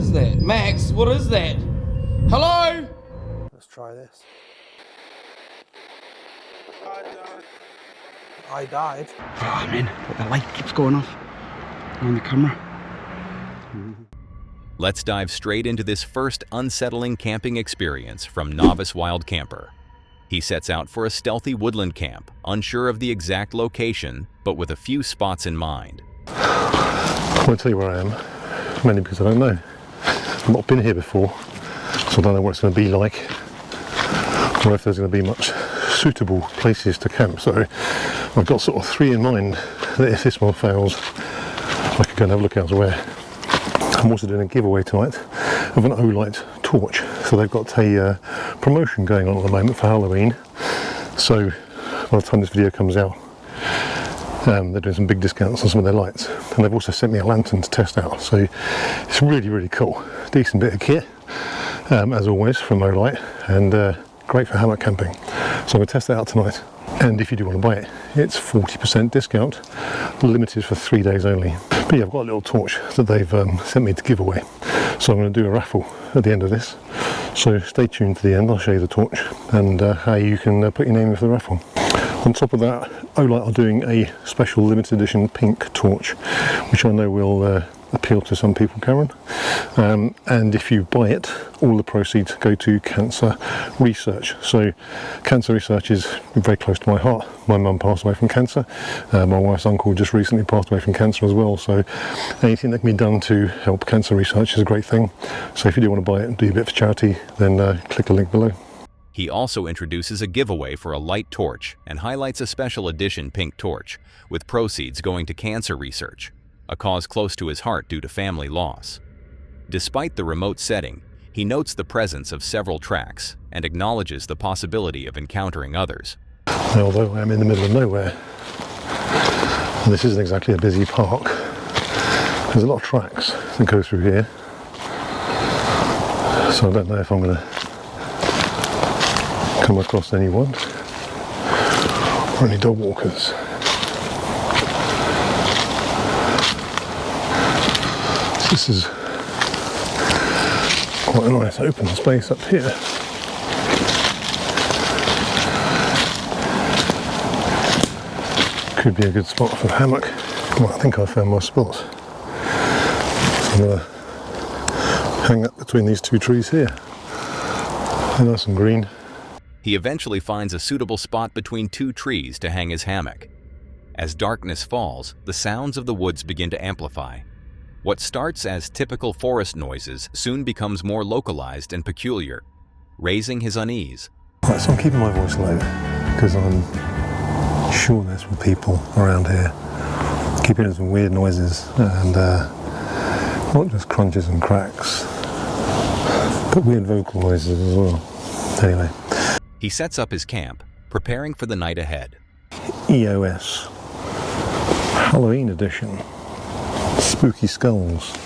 is that? Max, what is that? Hello? Let's try this. I died. Oh man, but the light keeps going off on the camera. Let's dive straight into this first unsettling camping experience from novice wild camper. He sets out for a stealthy woodland camp, unsure of the exact location, but with a few spots in mind. I won't tell you where I am, mainly because I don't know. I've not been here before, so I don't know what it's going to be like, or if there's going to be much suitable places to camp. So I've got sort of three in mind that if this one fails, I could go and have a look elsewhere. I'm also doing a giveaway tonight of an O-Light torch. So they've got a promotion going on at the moment for Halloween. So by the time this video comes out, they're doing some big discounts on some of their lights. And they've also sent me a lantern to test out. So it's really, really cool. Decent bit of kit, as always, from O-Light, and great for hammock camping. So I'm going to test that out tonight. And if you do want to buy it, it's 40% discount, limited for 3 days only. But yeah, I've got a little torch that they've sent me to give away. So I'm going to do a raffle at the end of this. So stay tuned to the end, I'll show you the torch and how you can put your name in for the raffle. On top of that, O-Light are doing a special limited edition pink torch, which I know will appeal to some people, Karen. And if you buy it, all the proceeds go to cancer research. So cancer research is very close to my heart. My mum passed away from cancer. My wife's uncle just recently passed away from cancer as well. So anything that can be done to help cancer research is a great thing. So if you do want to buy it and do a bit for charity, then click the link below. He also introduces a giveaway for a light torch and highlights a special edition pink torch, with proceeds going to cancer research, a cause close to his heart due to family loss. Despite the remote setting, he notes the presence of several tracks and acknowledges the possibility of encountering others. Now, although I'm in the middle of nowhere, and this isn't exactly a busy park, there's a lot of tracks that go through here. So I don't know if I'm going to come across anyone or any dog walkers. This is quite a nice open space up here. Could be a good spot for a hammock. Well, I think I found my spot. So I'm going to hang up between these two trees here. They're nice and green. He eventually finds a suitable spot between two trees to hang his hammock. As darkness falls, the sounds of the woods begin to amplify. What starts as typical forest noises soon becomes more localized and peculiar, raising his unease. Right, so I'm keeping my voice low because I'm sure there's some people around here. Keep hearing some weird noises and not just crunches and cracks, but weird vocal noises as well. Anyway. He sets up his camp, preparing for the night ahead. EOS Halloween edition. Spooky Skulls,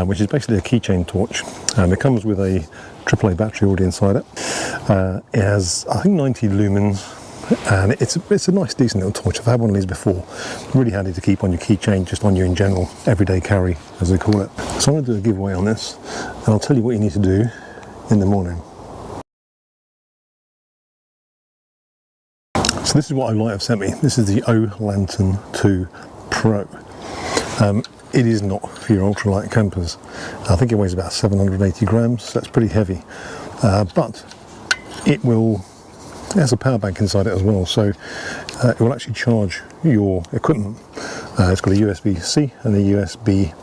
which is basically a keychain torch. It comes with a AAA battery already inside it. It has, I think, 90 lumens, and it's a nice, decent little torch. I've had one of these before. Really handy to keep on your keychain, just on you in general, everyday carry, as they call it. So I'm going to do a giveaway on this, and I'll tell you what you need to do in the morning. So this is what O-Light have sent me. This is the O-Lantern 2 Pro. It is not for your ultralight campers. I think it weighs about 780 grams, so that's pretty heavy. But it has a power bank inside it as well, so it will actually charge your equipment. It's got a USB-C and a USB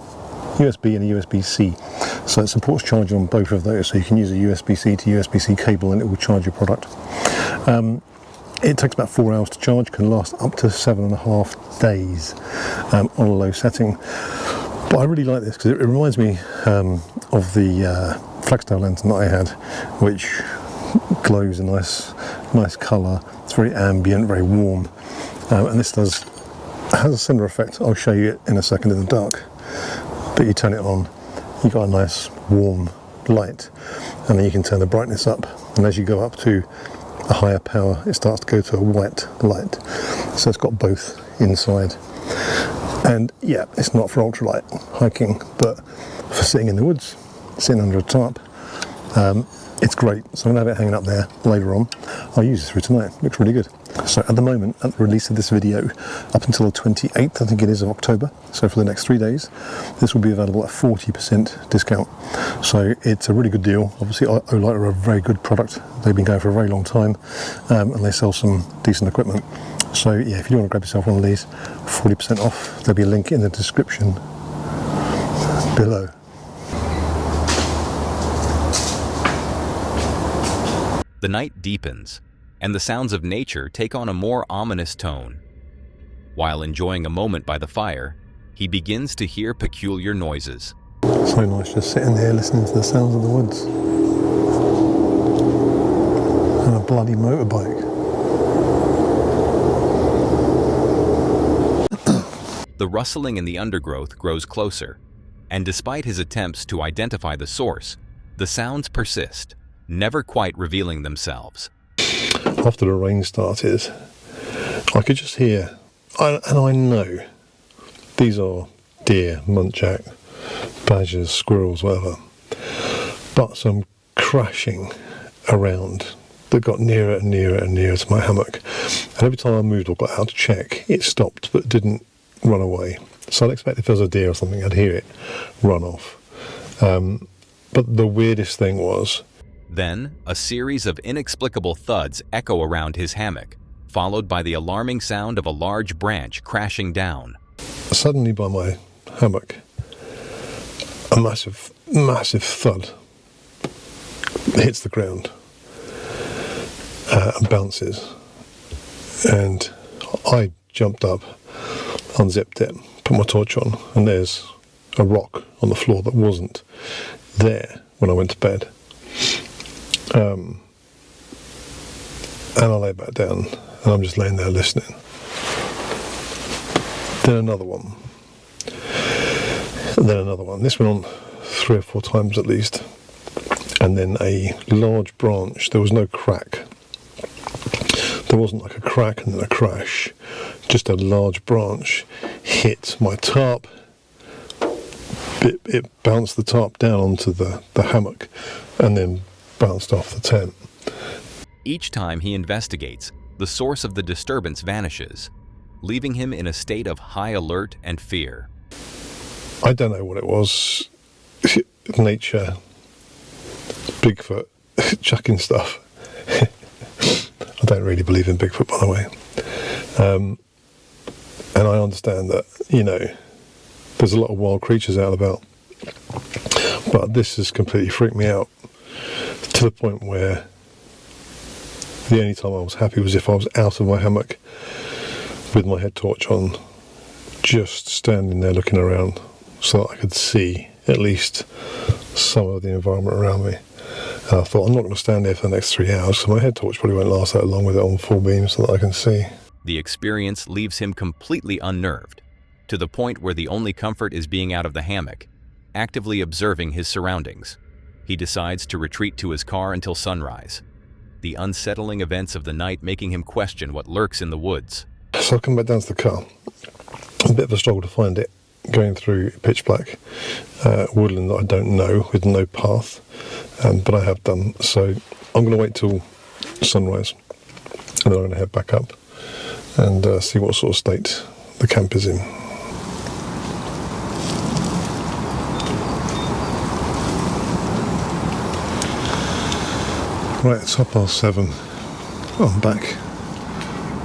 and a USB-C. So it supports charging on both of those, so you can use a USB-C to USB-C cable and it will charge your product. It takes about 4 hours to charge, can last up to 7.5 days on a low setting. But I really like this because it reminds me of the Flagstaff lantern that I had, which glows a nice colour. It's very ambient, very warm, and this has a similar effect. I'll show you it in a second in the dark. But you turn it on, you've got a nice warm light, and then you can turn the brightness up, and as you go up to a higher power, it starts to go to a white light. So it's got both inside. And yeah, it's not for ultralight hiking, but for sitting in the woods, sitting under a tarp, it's great. So I'm going to have it hanging up there later on. I'll use it through tonight. Looks really good. So at the moment, at the release of this video, up until the 28th, I think it is, of October, so for the next 3 days, this will be available at 40% discount. So it's a really good deal. Obviously, Olight are a very good product. They've been going for a very long time, and they sell some decent equipment. So yeah, if you want to grab yourself one of these, 40% off. There'll be a link in the description below. The night deepens, and the sounds of nature take on a more ominous tone. While enjoying a moment by the fire, he begins to hear peculiar noises. So nice just sitting there listening to the sounds of the woods. And a bloody motorbike. The rustling in the undergrowth grows closer, and despite his attempts to identify the source, the sounds persist, never quite revealing themselves. After the rain started, I could just hear, and I know these are deer, muntjac, badgers, squirrels, whatever, but some crashing around that got nearer and nearer and nearer to my hammock. And every time I moved or got out to check, it stopped but didn't run away. So I'd expect if there was a deer or something, I'd hear it run off. But the weirdest thing was, then, a series of inexplicable thuds echo around his hammock, followed by the alarming sound of a large branch crashing down. Suddenly by my hammock, a massive, massive thud hits the ground and bounces. And I jumped up, unzipped it, put my torch on, and there's a rock on the floor that wasn't there when I went to bed. And I lay back down, and I'm just laying there listening. Then another one. And then another one. This went on 3 or 4 times at least. And then a large branch. There was no crack. There wasn't like a crack and then a crash. Just a large branch hit my tarp. It bounced the tarp down onto the hammock and then bounced off the tent. Each time he investigates, the source of the disturbance vanishes, leaving him in a state of high alert and fear. I don't know what it was. Nature, Bigfoot, chucking stuff. I don't really believe in Bigfoot, by the way. And I understand that, you know, there's a lot of wild creatures out and about. But this has completely freaked me out to the point where the only time I was happy was if I was out of my hammock with my head torch on, just standing there looking around so that I could see at least some of the environment around me. And I thought, I'm not going to stand there for the next 3 hours, so my head torch probably won't last that long with it on full beam so that I can see. The experience leaves him completely unnerved, to the point where the only comfort is being out of the hammock, actively observing his surroundings. He decides to retreat to his car until sunrise, the unsettling events of the night making him question what lurks in the woods. So I come back down to the car. A bit of a struggle to find it, going through pitch black woodland that I don't know, with no path, but I have done. So I'm going to wait till sunrise, and then I'm going to head back up and see what sort of state the camp is in. Right, it's 7:30. I'm back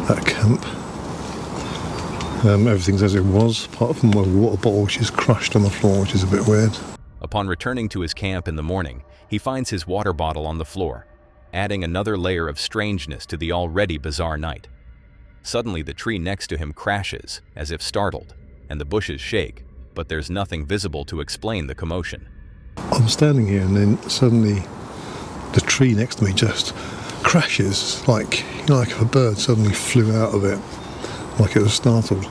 at camp. Everything's as it was, apart from my water bottle, which is crushed on the floor, which is a bit weird. Upon returning to his camp in the morning, he finds his water bottle on the floor, adding another layer of strangeness to the already bizarre night. Suddenly, the tree next to him crashes, as if startled, and the bushes shake, but there's nothing visible to explain the commotion. I'm standing here, and then suddenly the tree next to me just crashes, like, you know, like if a bird suddenly flew out of it, like it was startled.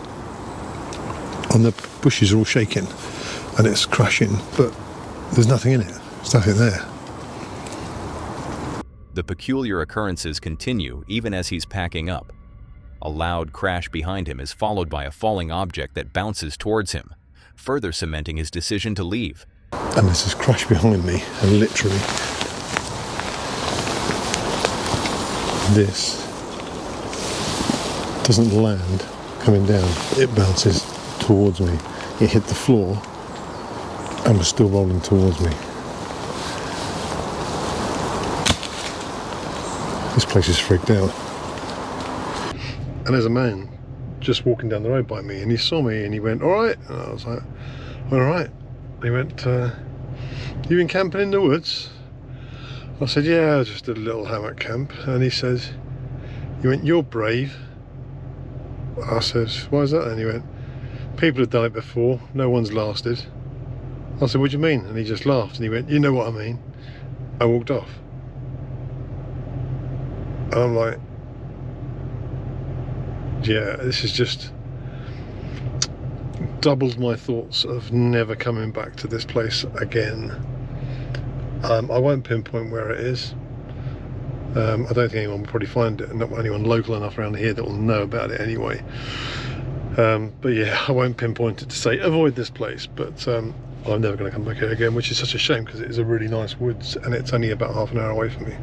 And the bushes are all shaking, and it's crashing, but there's nothing in it. There's nothing there. The peculiar occurrences continue even as he's packing up. A loud crash behind him is followed by a falling object that bounces towards him, further cementing his decision to leave. And there's this crash behind me, and literally this doesn't land coming down, it bounces towards me. It hit the floor and was still rolling towards me. This place is freaked out. And there's a man just walking down the road by me, and he saw me and he went, "Alright?" And I was like, "Alright." He went, "You been camping in the woods?" I said, "Yeah, just a little hammock camp." And he says, he went, "You're brave." I said, "Why is that?" And he went, "People have done it before, no one's lasted." I said, "What do you mean?" And he just laughed and he went, "You know what I mean." I walked off. And I'm like, yeah, this is just doubled my thoughts of never coming back to this place again. I won't pinpoint where it is. I don't think anyone will probably find it, not anyone local enough around here that will know about it anyway. But yeah, I won't pinpoint it to say avoid this place, but I'm never going to come back here again, which is such a shame because it is a really nice woods and it's only about half an hour away from me.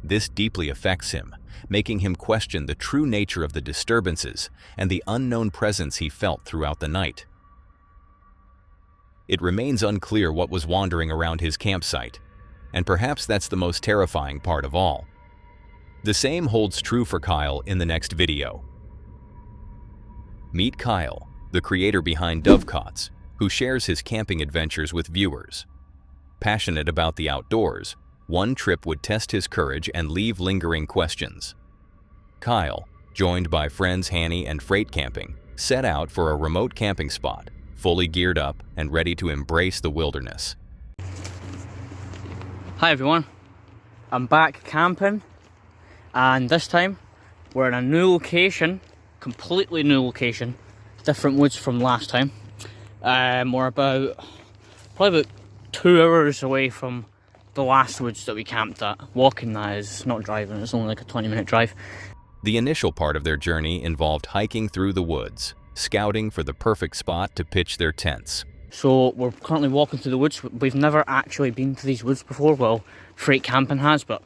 This deeply affects him, making him question the true nature of the disturbances and the unknown presence he felt throughout the night. It remains unclear what was wandering around his campsite, and perhaps that's the most terrifying part of all. The same holds true for Kyle in the next video. Meet Kyle, the creator behind Dovecots, who shares his camping adventures with viewers. Passionate about the outdoors, one trip would test his courage and leave lingering questions. Kyle, joined by friends Hanny and Freight Camping, set out for a remote camping spot, fully geared up and ready to embrace the wilderness. Hi everyone, I'm back camping, and this time we're in a new location, completely new location, different woods from last time. We're probably about 2 hours away from the last woods that we camped at. Walking, that is, not driving, it's only like a 20-minute drive. The initial part of their journey involved hiking through the woods, scouting for the perfect spot to pitch their tents. So we're currently walking through the woods. We've never actually been to these woods before. Well, Freight Camping has, but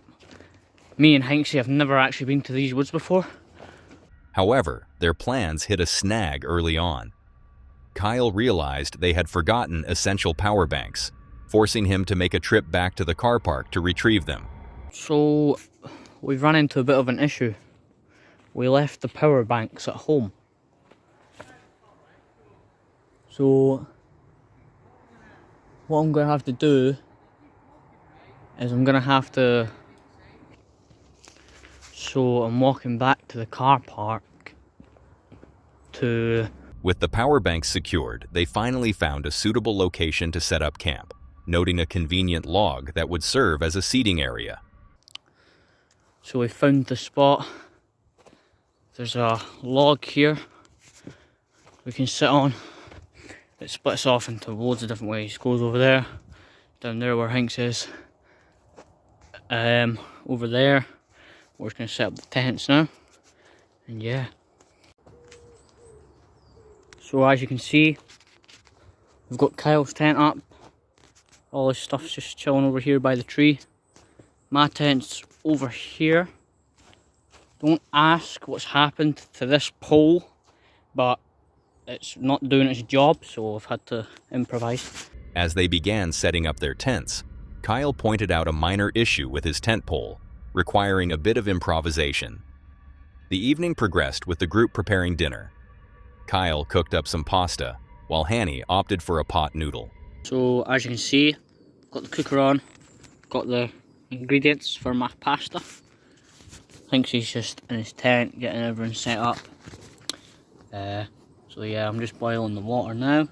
me and Hanksy have never actually been to these woods before. However, their plans hit a snag early on. Kyle realized they had forgotten essential power banks, forcing him to make a trip back to the car park to retrieve them. So we've run into a bit of an issue. We left the power banks at home. So what I'm going to have to do is I'm going to have to... So I'm walking back to the car park to... With the power banks secured, they finally found a suitable location to set up camp, noting a convenient log that would serve as a seating area. So we found the spot. There's a log here we can sit on. It splits off into loads of different ways. Goes over there, down there where Hanks is. Over there, we're just going to set up the tents now. And yeah. So as you can see, we've got Kyle's tent up. All his stuff's just chilling over here by the tree. My tent's over here. Don't ask what's happened to this pole, but it's not doing its job, so I've had to improvise. As they began setting up their tents, Kyle pointed out a minor issue with his tent pole, requiring a bit of improvisation. The evening progressed with the group preparing dinner. Kyle cooked up some pasta, while Hanny opted for a pot noodle. So as you can see, got the cooker on, got the ingredients for my pasta. I think he's just in his tent getting everything set up. So yeah, I'm just boiling the water now,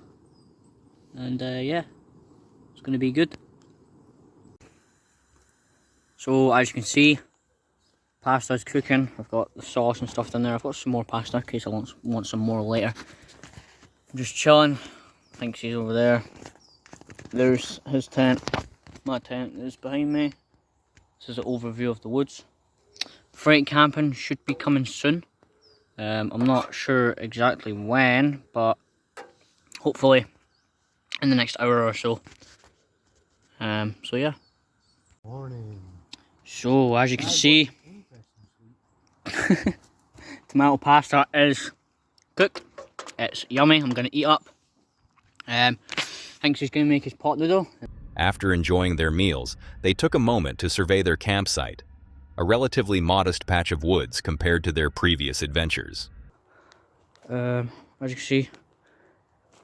and yeah, it's going to be good. So as you can see, pasta's cooking. I've got the sauce and stuff down there. I've got some more pasta in case I want some more later. I'm just chilling. I think she's over there. There's his tent. My tent is behind me. This is an overview of the woods. Freight Camping should be coming soon. I'm not sure exactly when, but hopefully in the next hour or so. So yeah. Morning. So as you can see, tomato pasta is cooked. It's yummy. I'm gonna eat up. Thinks he's gonna make his pot noodle. After enjoying their meals, they took a moment to survey their campsite, a relatively modest patch of woods compared to their previous adventures. As you can see,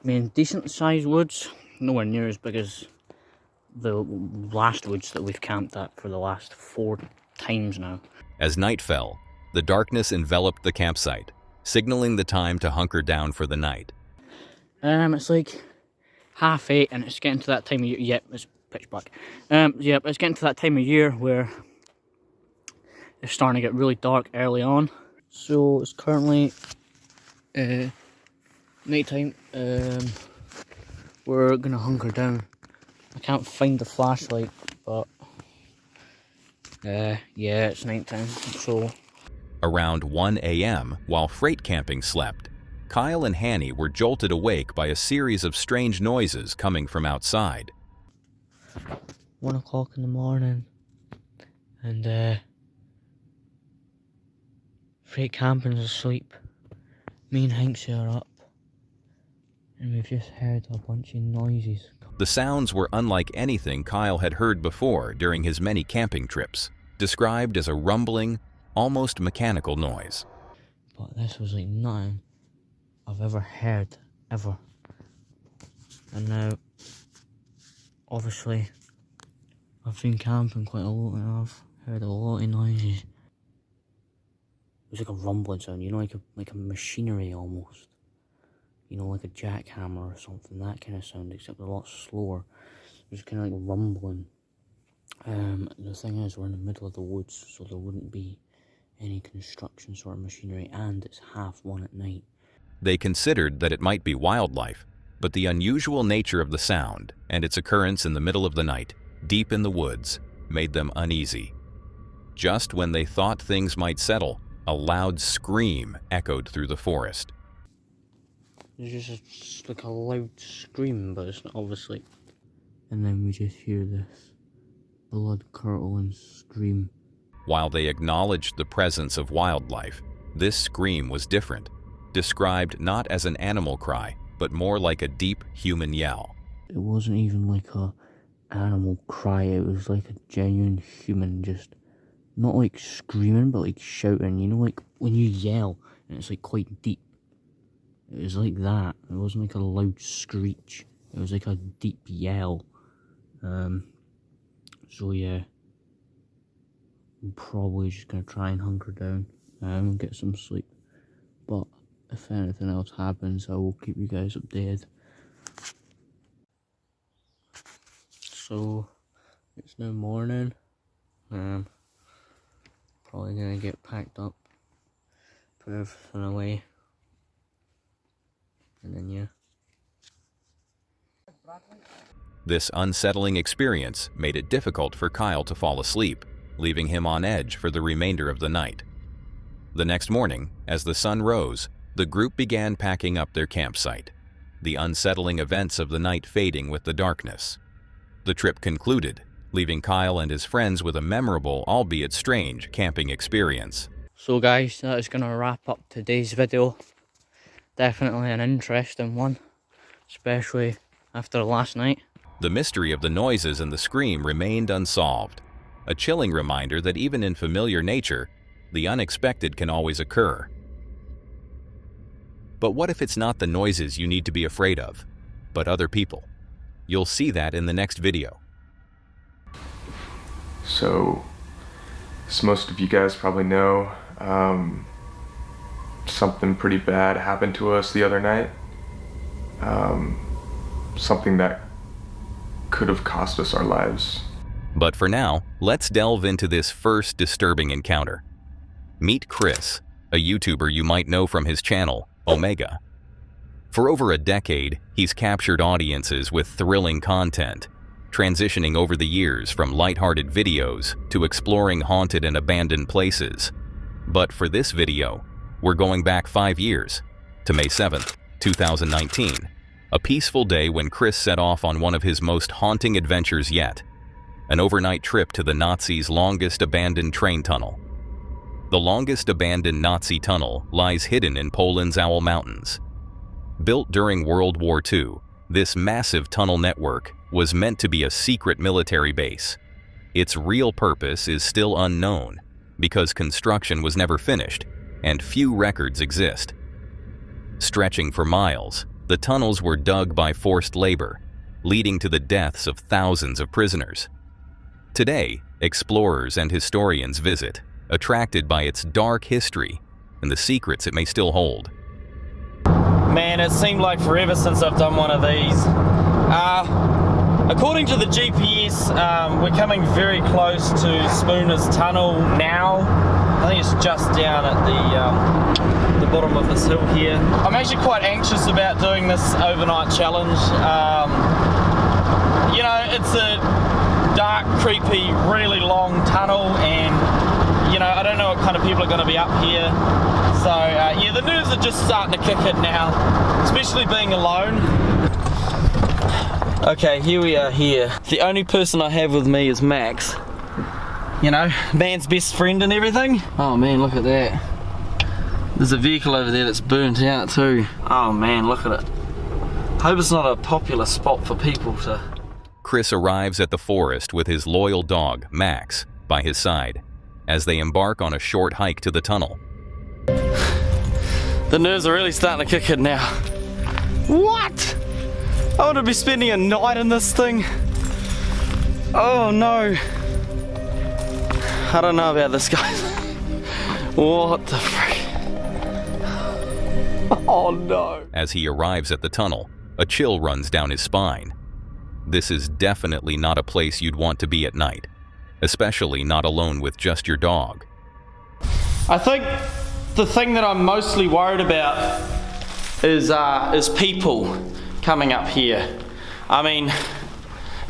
I mean, decent sized woods, nowhere near as big as the last woods that we've camped at for the last 4 times now. As night fell, the darkness enveloped the campsite, signaling the time to hunker down for the night. It's like 8:30 and it's getting to that time of year. Yep, it's pitch black. Yep, it's getting to that time of year where it's starting to get really dark early on. So it's currently nighttime. We're gonna hunker down. I can't find the flashlight, but yeah, it's nighttime. So Around 1 a.m., while freight camping slept, Kyle and Hanny were jolted awake by a series of strange noises coming from outside. 1 o'clock in the morning, and freight camping's asleep. Me and Hanksy are up, and we've just heard a bunch of noises. The sounds were unlike anything Kyle had heard before during his many camping trips, described as a rumbling, almost mechanical noise. But this was like nothing I've ever heard, ever. And now, obviously, I've been camping quite a lot and I've heard a lot of noises. It was like a rumbling sound, you know, like a machinery almost. You know, like a jackhammer or something, that kind of sound, except a lot slower. It was kind of like rumbling. The thing is, we're in the middle of the woods, so there wouldn't be any construction sort of machinery, and it's 1:30 at night. They considered that it might be wildlife, but the unusual nature of the sound and its occurrence in the middle of the night, deep in the woods, made them uneasy. Just when they thought things might settle, a loud scream echoed through the forest. There's just like a loud scream, but it's not obviously. And then we just hear this blood-curdling scream. While they acknowledged the presence of wildlife, this scream was different, described not as an animal cry, but more like a deep human yell. It wasn't even like a animal cry, it was like a genuine human, just not like screaming, but like shouting, you know, like when you yell and it's like quite deep. It was like that. It wasn't like a loud screech. It was like a deep yell. So yeah, I'm probably just gonna try and hunker down and get some sleep. But if anything else happens, I will keep you guys updated. So it's now morning. Probably gonna get packed up, put everything away, and then yeah. This unsettling experience made it difficult for Kyle to fall asleep, leaving him on edge for the remainder of the night. The next morning, as the sun rose, the group began packing up their campsite, the unsettling events of the night fading with the darkness. The trip concluded, leaving Kyle and his friends with a memorable, albeit strange, camping experience. So guys, that is going to wrap up today's video. Definitely an interesting one, especially after last night. The mystery of the noises and the scream remained unsolved, a chilling reminder that even in familiar nature, the unexpected can always occur. But what if it's not the noises you need to be afraid of, but other people? You'll see that in the next video. So, as most of you guys probably know, something pretty bad happened to us the other night. Something that could have cost us our lives. But for now, let's delve into this first disturbing encounter. Meet Chris, a YouTuber you might know from his channel, Omega. For over a decade, he's captured audiences with thrilling content, transitioning over the years from lighthearted videos to exploring haunted and abandoned places. But for this video, We're going back 5 years, to May 7th, 2019, a peaceful day when Chris set off on one of his most haunting adventures yet, an overnight trip to the Nazis' longest abandoned train tunnel. The longest abandoned Nazi tunnel lies hidden in Poland's Owl Mountains. Built during World War II, this massive tunnel network was meant to be a secret military base. Its real purpose is still unknown because construction was never finished and few records exist. Stretching for miles, the tunnels were dug by forced labor, leading to the deaths of thousands of prisoners. Today, explorers and historians visit, attracted by its dark history and the secrets it may still hold. Man, it seemed like forever since I've done one of these. According to the GPS, we're coming very close to Spooner's Tunnel now. I think it's just down at the bottom of this hill here. I'm actually quite anxious about doing this overnight challenge. You know, it's a dark, creepy, really long tunnel, and you know, I don't know what kind of people are going to be up here. So yeah, the nerves are just starting to kick in now, especially being alone. Okay, here we are here. The only person I have with me is Max. You know, man's best friend and everything. Oh man, look at that. There's a vehicle over there that's burnt out too. Oh man, look at it. Hope it's not a popular spot for people to... Chris arrives at the forest with his loyal dog, Max, by his side, as they embark on a short hike to the tunnel. The nerves are really starting to kick in now. What? I want to be spending a night in this thing. Oh no. I don't know about this, guys. What the frick? Oh no. As he arrives at the tunnel, a chill runs down his spine. This is definitely not a place you'd want to be at night, especially not alone with just your dog. I think the thing that I'm mostly worried about is people coming up here. I mean,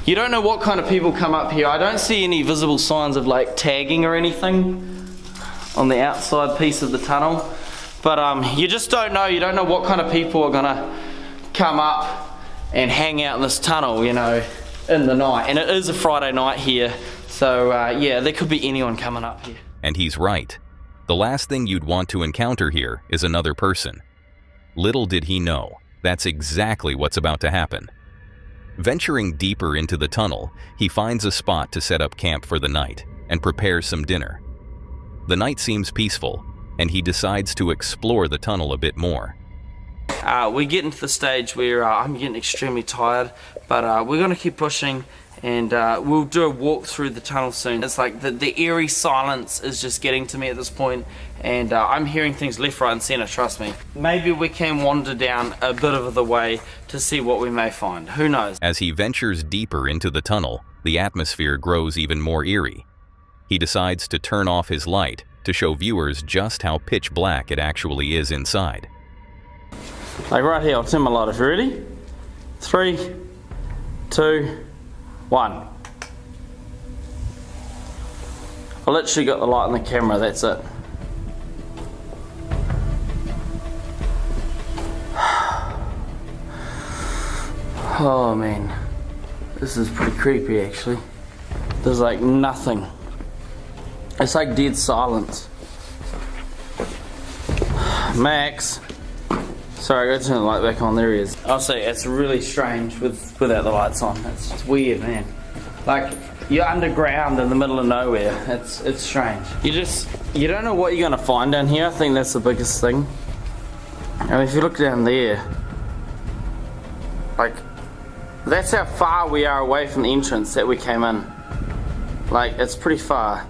you don't know what kind of people come up here. I don't see any visible signs of like tagging or anything on the outside piece of the tunnel, but you just don't know. You don't know what kind of people are gonna come up and hang out in this tunnel, you know, in the night. And it is a Friday night here, so yeah, there could be anyone coming up here. And he's right. The last thing you'd want to encounter here is another person. Little did he know, that's exactly what's about to happen. Venturing deeper into the tunnel, he finds a spot to set up camp for the night and prepares some dinner. The night seems peaceful, and he decides to explore the tunnel a bit more. We're getting to the stage where I'm getting extremely tired, but we're going to keep pushing, and we'll do a walk through the tunnel soon. It's like the eerie silence is just getting to me at this point, and I'm hearing things left, right and centre, trust me. Maybe we can wander down a bit of the way to see what we may find. Who knows? As he ventures deeper into the tunnel, the atmosphere grows even more eerie. He decides to turn off his light to show viewers just how pitch black it actually is inside. Like right here, I'll turn my light off. Ready? 3, 2, 1. I literally got the light on the camera, that's it. Oh man, this is pretty creepy actually. There's like nothing. It's like dead silence. Max. Sorry, I got to turn the light back on. There he is. I'll say it's really strange without the lights on. It's weird, man. Like you're underground in the middle of nowhere. It's strange. You don't know what you're gonna find down here. I think that's the biggest thing. I mean, if you look down there, like that's how far we are away from the entrance that we came in. Like it's pretty far.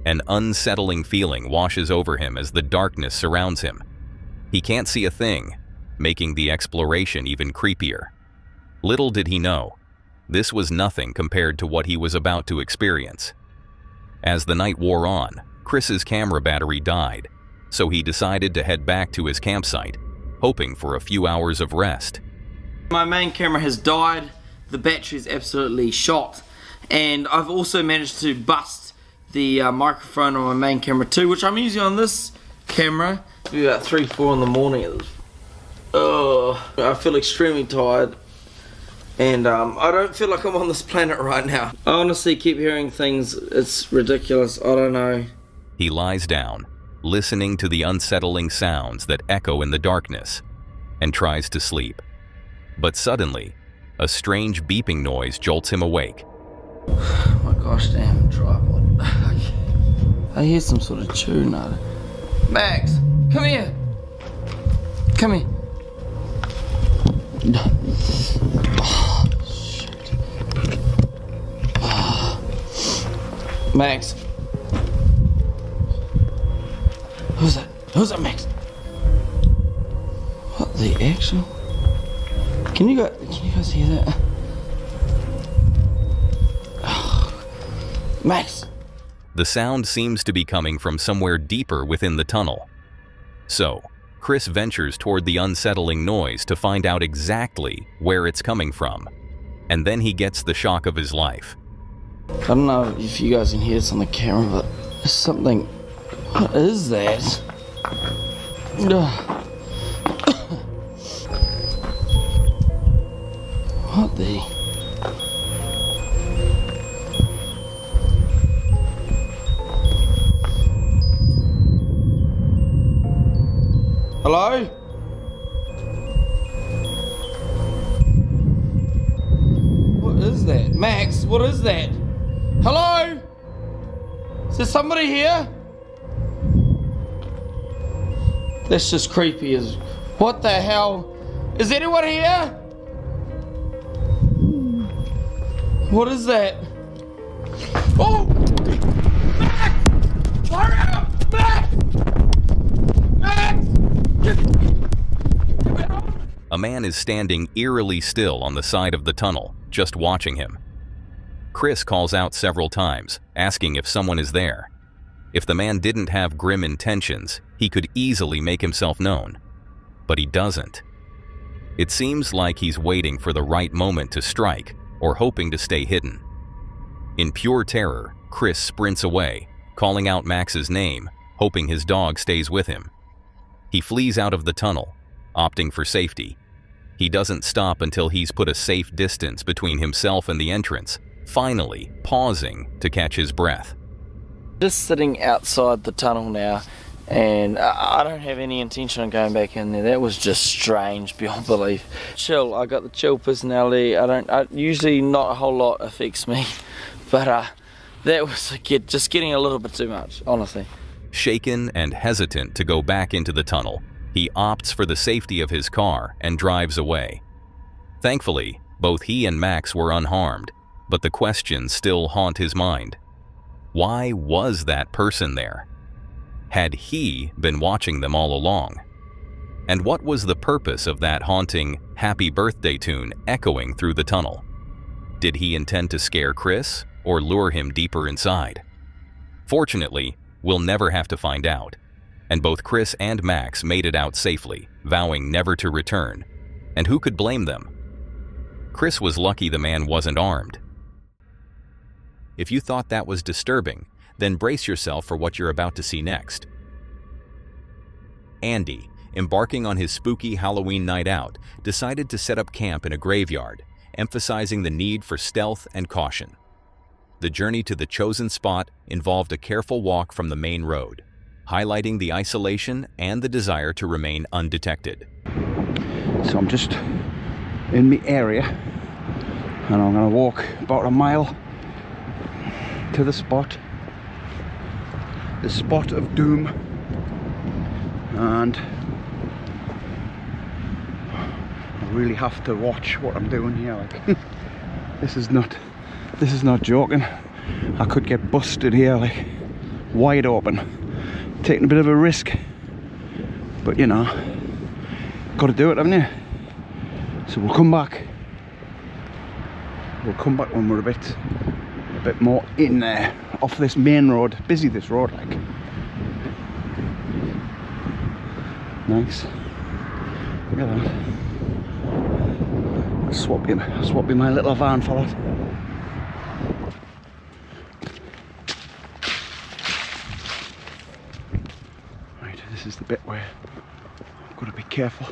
An unsettling feeling washes over him as the darkness surrounds him. He can't see a thing, making the exploration even creepier. Little did he know, this was nothing compared to what he was about to experience. As the night wore on, Chris's camera battery died, so he decided to head back to his campsite, hoping for a few hours of rest. My main camera has died, the battery's absolutely shot, and I've also managed to bust the microphone on my main camera too, which I'm using on this camera, It's about 3, 4 in the morning. I feel extremely tired. And I don't feel like I'm on this planet right now. I honestly keep hearing things. It's ridiculous. I don't know. He lies down, listening to the unsettling sounds that echo in the darkness, and tries to sleep. But suddenly, a strange beeping noise jolts him awake. Oh my gosh, damn tripod. I hear some sort of tune. Max, come here. Come here. Oh, shit. Max. Who's that? Who's that, Max? What the actual? Can you guys hear that? Oh. Max. The sound seems to be coming from somewhere deeper within the tunnel. So, Chris ventures toward the unsettling noise to find out exactly where it's coming from. And then he gets the shock of his life. I don't know if you guys can hear this on the camera, but there's something. What is that? What the? Hello? What is that? Max, what is that? Hello? Is there somebody here? That's just creepy as... What the hell? Is anyone here? What is that? Oh! Max! Hurry up! Max! Max! A man is standing eerily still on the side of the tunnel, just watching him. Chris calls out several times, asking if someone is there. If the man didn't have grim intentions, he could easily make himself known. But he doesn't. It seems like he's waiting for the right moment to strike, or hoping to stay hidden. In pure terror, Chris sprints away, calling out Max's name, hoping his dog stays with him. He flees out of the tunnel, opting for safety. He doesn't stop until he's put a safe distance between himself and the entrance, finally pausing to catch his breath. Just sitting outside the tunnel now, and I don't have any intention of going back in there. That was just strange beyond belief. Chill, I got the chill personality. Usually not a whole lot affects me, but that was just getting a little bit too much, honestly. Shaken and hesitant to go back into the tunnel, he opts for the safety of his car and drives away. Thankfully, both he and Max were unharmed, but the questions still haunt his mind. Why was that person there? Had he been watching them all along? And what was the purpose of that haunting happy birthday tune echoing through the tunnel? Did he intend to scare Chris or lure him deeper inside? Fortunately, we'll never have to find out, and both Chris and Max made it out safely, vowing never to return. And who could blame them? Chris was lucky the man wasn't armed. If you thought that was disturbing, then brace yourself for what you're about to see next. Andy, embarking on his spooky Halloween night out, decided to set up camp in a graveyard, emphasizing the need for stealth and caution. The journey to the chosen spot involved a careful walk from the main road, highlighting the isolation and the desire to remain undetected. So I'm just in the area, and I'm going to walk about a mile to the spot of doom, and I really have to watch what I'm doing here. Like, this is not joking. I could get busted here, like wide open, taking a bit of a risk, but you know, got to do it, haven't you? So we'll come back when we're a bit more in there, off this main road. Busy, this road, like. Nice. Look at that. I'll swap you my little van for that. Right, this is the bit where I've got to be careful.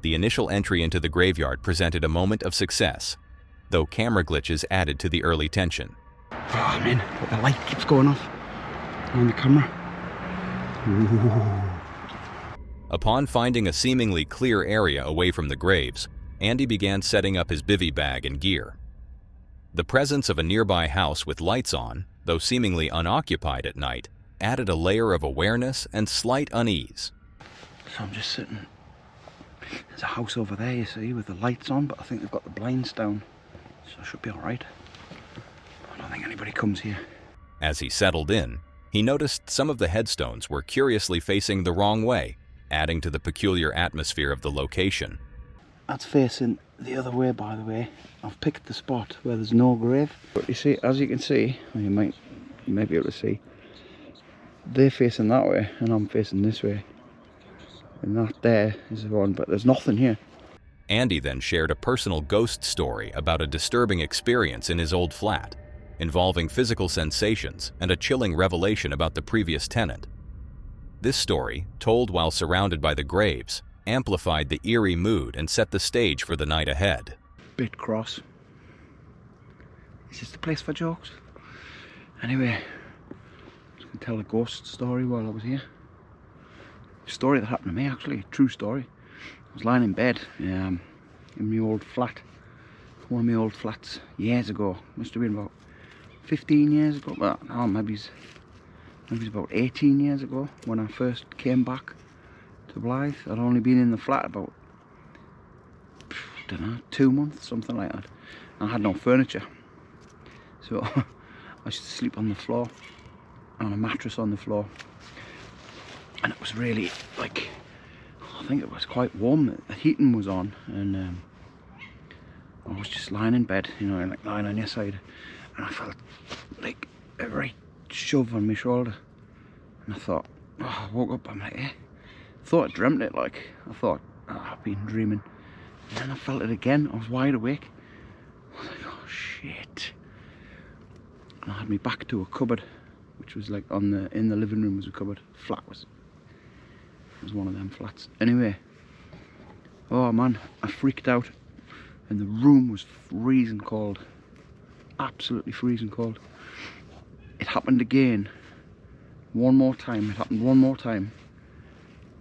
The initial entry into the graveyard presented a moment of success, though camera glitches added to the early tension. Oh man, but the light keeps going off on the camera. Ooh. Upon finding a seemingly clear area away from the graves, Andy began setting up his bivy bag and gear. The presence of a nearby house with lights on, though seemingly unoccupied at night, added a layer of awareness and slight unease. So I'm just sitting. There's a house over there, you see, with the lights on, but I think they've got the blinds down, so I should be alright. I don't think anybody comes here. As he settled in, he noticed some of the headstones were curiously facing the wrong way, adding to the peculiar atmosphere of the location. That's facing the other way, by the way. I've picked the spot where there's no grave. But you see, as you can see, or you may be able to see, they're facing that way and I'm facing this way. And that there is the one, but there's nothing here. Andy then shared a personal ghost story about a disturbing experience in his old flat, involving physical sensations and a chilling revelation about the previous tenant. This story, told while surrounded by the graves, amplified the eerie mood and set the stage for the night ahead. Bit cross. Is this the place for jokes? Anyway, I can tell a ghost story while I was here. A story that happened to me, actually, a true story. I was lying in bed in my old flat, one of my old flats, years ago. Must have been about 15 years ago, but no, maybe it's about 18 years ago when I first came back to Blythe. I'd only been in the flat about, I don't know, 2 months, something like that. I had no furniture, so I used to sleep on the floor, on a mattress on the floor, and it was really, like, I think it was quite warm. The heating was on, and I was just lying in bed, you know, like lying on your side, and I felt like a right shove on my shoulder, and I thought, oh, I woke up, I'm like, eh. Thought I dreamt it, like, I thought, oh, I've been dreaming, and then I felt it again. I was wide awake. I was like, oh shit. And I had me back to a cupboard, which was like in the living room was a cupboard. Flat was one of them flats. Anyway, oh man, I freaked out, and the room was freezing cold, absolutely freezing cold. It happened again, one more time. It happened one more time,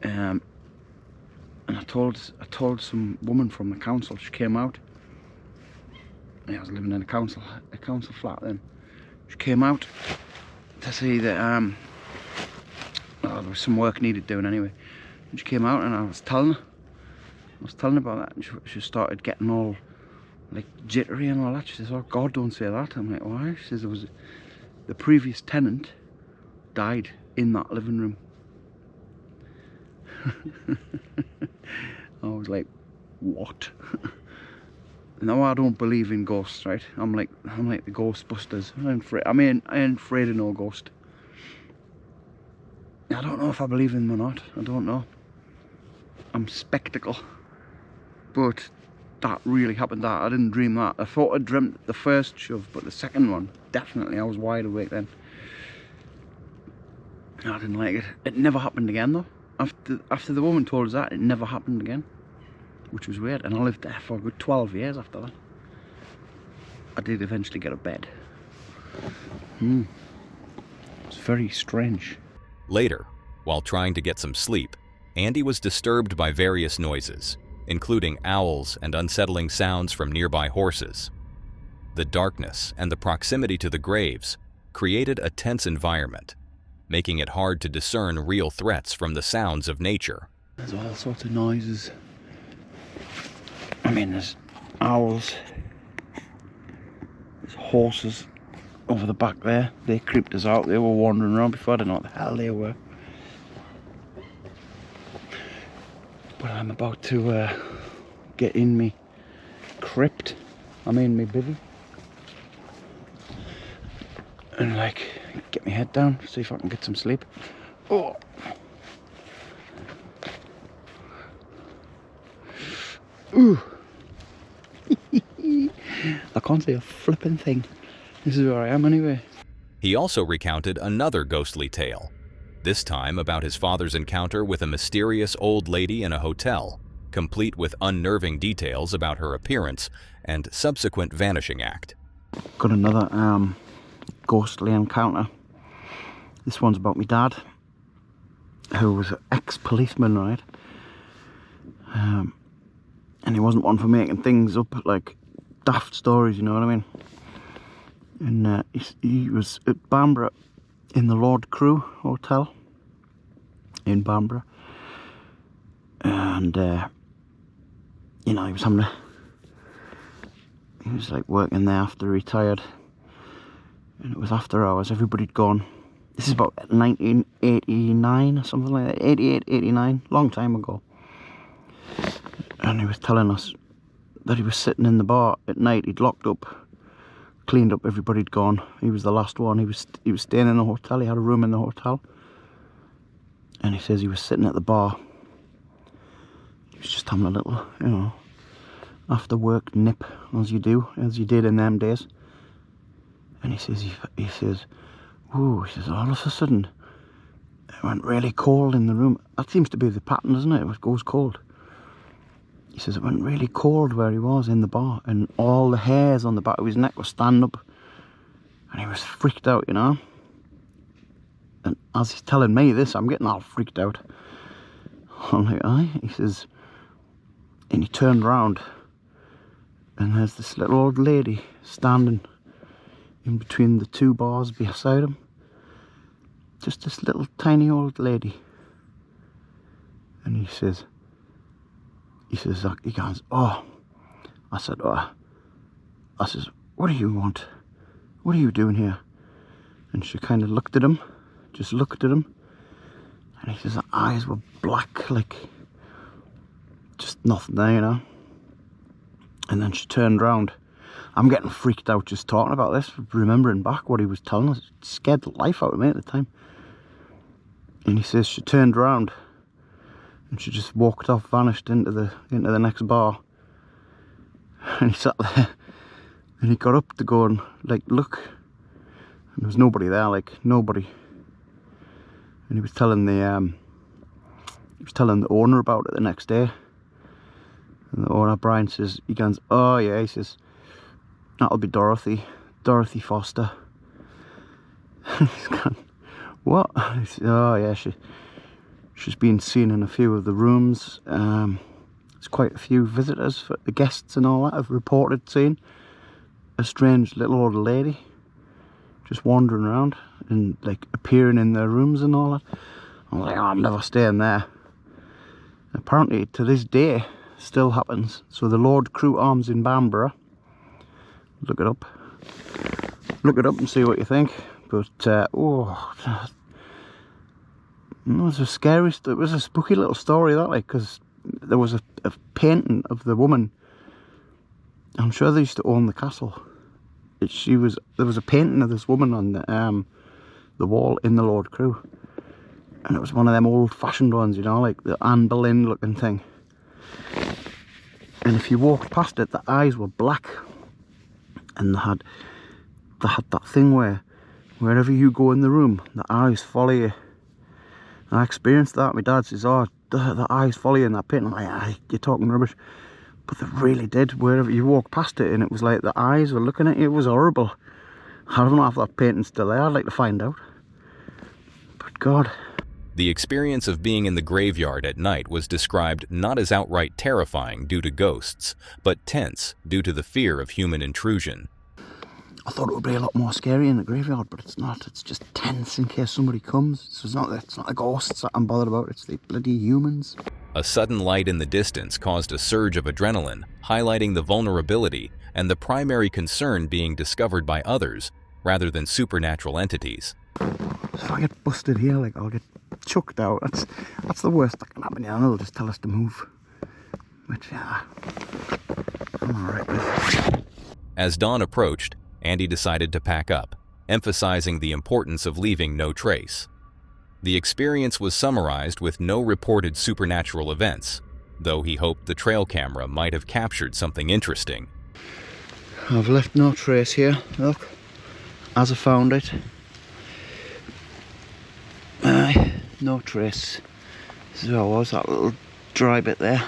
and I told some woman from the council. She came out. Yeah, I was living in a council flat then. She came out to see that there was some work needed doing anyway. And she came out, and I was telling her about that, and she started getting all like jittery and all that. She says, "Oh God, don't say that." I'm like, "Why?" She says, "It was the previous tenant died in that living room." I was like, "What?" No, I don't believe in ghosts, right? I'm like the Ghostbusters. I ain't afraid of no ghost. I don't know if I believe in them or not. I don't know. I'm skeptical. But that really happened. That I didn't dream that. I thought I dreamt the first shove, but the second one, definitely, I was wide awake then. I didn't like it. It never happened again though. After the woman told us that, it never happened again, which was weird. And I lived there for a good 12 years after that. I did eventually get a bed. It's very strange. Later, while trying to get some sleep, Andy was disturbed by various noises, including owls and unsettling sounds from nearby horses. The darkness and the proximity to the graves created a tense environment, making it hard to discern real threats from the sounds of nature. There's all sorts of noises. I mean, there's owls, there's horses over the back there. They creeped us out. They were wandering around before. I didn't know what the hell they were. But I'm about to get in me crypt. I'm in me bivvy. And like, get my head down, see if I can get some sleep. Oh! Ooh! I can't see a flipping thing. This is where I am anyway. He also recounted another ghostly tale, this time about his father's encounter with a mysterious old lady in a hotel, complete with unnerving details about her appearance and subsequent vanishing act. Got another ghostly encounter. This one's about my dad, who was an ex-policeman, right? And he wasn't one for making things up, like daft stories, you know what I mean? And he was at Bamborough in the Lord Crew Hotel in Bamborough, and you know, he was like working there after he retired, and it was after hours, everybody'd gone. This is about 1989 or something like that, 88, 89, long time ago. And he was telling us that he was sitting in the bar at night. He'd locked up, cleaned up, everybody'd gone. He was the last one. He was staying in the hotel. He had a room in the hotel. And he says he was sitting at the bar. He was just having a little, you know, after work nip, as you did in them days. And he says, ooh, he says, all of a sudden, it went really cold in the room. That seems to be the pattern, doesn't it? It goes cold. He says it went really cold where he was in the bar, and all the hairs on the back of his neck were standing up, and he was freaked out, you know. And as he's telling me this, I'm getting all freaked out. I'm like, aye. He says, and he turned round, and there's this little old lady standing in between the two bars beside him. Just this little tiny old lady. And he goes, oh. I said, what do you want? What are you doing here? And she kind of looked at him, just looked at him. And he says her eyes were black, like just nothing there, you know. And then she turned round. I'm getting freaked out just talking about this, remembering back what he was telling us. It scared the life out of me at the time. And he says she turned round and she just walked off, vanished into the next bar. And he sat there and he got up to go and like look, and there was nobody there, like nobody. And he was telling the owner about it the next day. And the owner, Brian, says, he goes, oh yeah, he says, that'll be Dorothy Dorothy Foster. He's gone, what? He said, oh yeah, she's been seen in a few of the rooms. There's quite a few visitors, the guests and all that have reported seeing a strange little old lady just wandering around and like appearing in their rooms and all that. I'm like, oh, I'm never staying there. Apparently to this day still happens. So the Lord Crew Arms in Bamborough, look it up and see what you think. But it was a scary, it was a spooky little story that, like, because there was a painting of the woman. I'm sure they used to own the castle. There was a painting of this woman on the wall in the Lord Crew, and it was one of them old-fashioned ones, you know, like the Anne Boleyn looking thing. And if you walked past it, the eyes were black, and they had that thing where wherever you go in the room, the eyes follow you. And I experienced that. My dad says, oh, the eyes follow you in that painting. I'm like, ah, you're talking rubbish. But they really did. Wherever you walk past it, and it was like the eyes were looking at you. It was horrible. I don't know if that painting's still there. I'd like to find out. But God. The experience of being in the graveyard at night was described not as outright terrifying due to ghosts, but tense due to the fear of human intrusion. I thought it would be a lot more scary in the graveyard, but it's not. It's just tense in case somebody comes. So it's not the ghosts that I'm bothered about. It's the bloody humans. A sudden light in the distance caused a surge of adrenaline, highlighting the vulnerability and the primary concern being discovered by others rather than supernatural entities. So if I get busted here, like, I'll get chucked out. That's the worst that can happen. Yeah, they'll just tell us to move. Which, yeah, I'm alright with. As dawn approached, Andy decided to pack up, emphasizing the importance of leaving no trace. The experience was summarized with no reported supernatural events, though he hoped the trail camera might have captured something interesting. I've left no trace here, look, as I found it. Aye. no trace. This is where I was, that little dry bit there.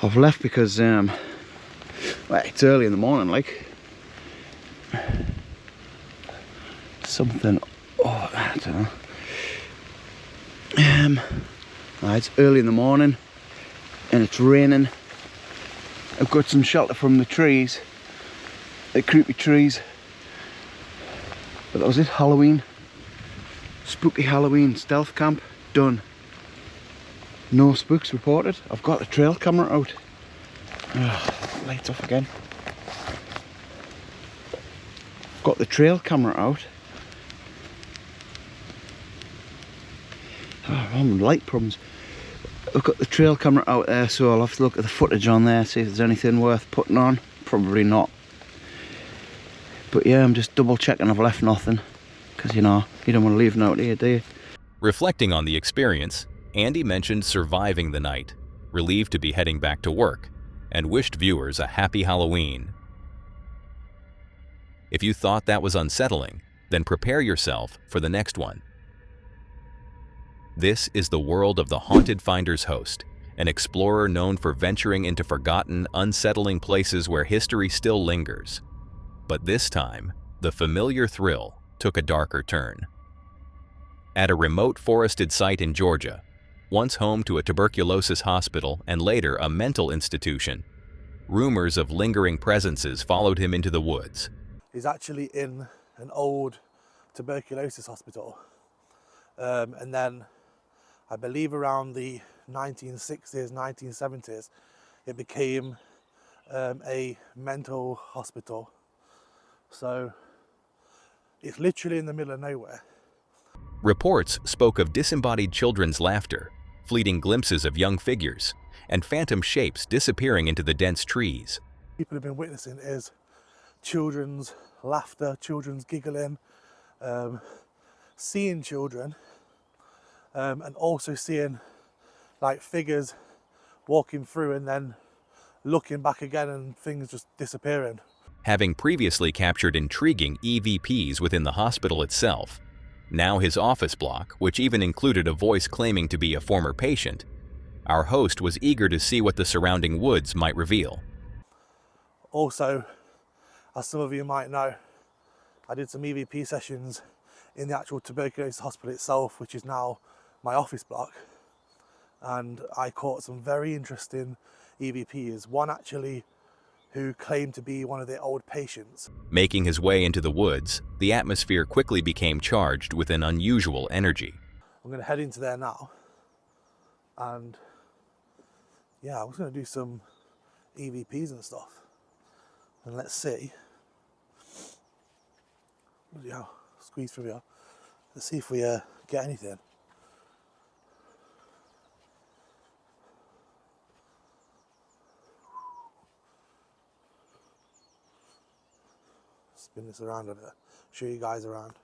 I've left because well, it's early in the morning, like. Something, oh, I don't know. It's early in the morning and it's raining. I've got some shelter from the trees, the creepy trees. But that was it, Halloween. Spooky Halloween stealth camp, done. No spooks reported. I've got the trail camera out. Lights off again. Got the trail camera out. Oh, I'm having light problems. I've got the trail camera out there, so I'll have to look at the footage on there, see if there's anything worth putting on. Probably not. But yeah, I'm just double checking I've left nothing. Because, you know, you don't want to leave note here, do you? Reflecting on the experience, Andy mentioned surviving the night, relieved to be heading back to work, and wished viewers a happy Halloween. If you thought that was unsettling, then prepare yourself for the next one. This is the world of the Haunted Finder's host, an explorer known for venturing into forgotten, unsettling places where history still lingers. But this time, the familiar thrill took a darker turn. At a remote forested site in Georgia, once home to a tuberculosis hospital and later a mental institution, rumors of lingering presences followed him into the woods. He's actually in an old tuberculosis hospital. And then I believe around the 1960s, 1970s, it became a mental hospital. So it's literally in the middle of nowhere. Reports spoke of disembodied children's laughter, fleeting glimpses of young figures, and phantom shapes disappearing into the dense trees. People have been witnessing is children's laughter, children's giggling, seeing children, and also seeing like figures walking through and then looking back again and things just disappearing. Having previously captured intriguing EVPs within the hospital itself, now his office block, which even included a voice claiming to be a former patient, our host was eager to see what the surrounding woods might reveal. Also, as some of you might know, I did some EVP sessions in the actual tuberculosis hospital itself, which is now my office block, and I caught some very interesting EVPs. One actually who claimed to be one of the old patients. Making his way into the woods, the atmosphere quickly became charged with an unusual energy. I'm going to head into there now, and yeah, I was going to do some EVPs and stuff, and let's see. Yeah, squeeze through here. Let's see if we get anything. Spin this around a bit, show you guys around.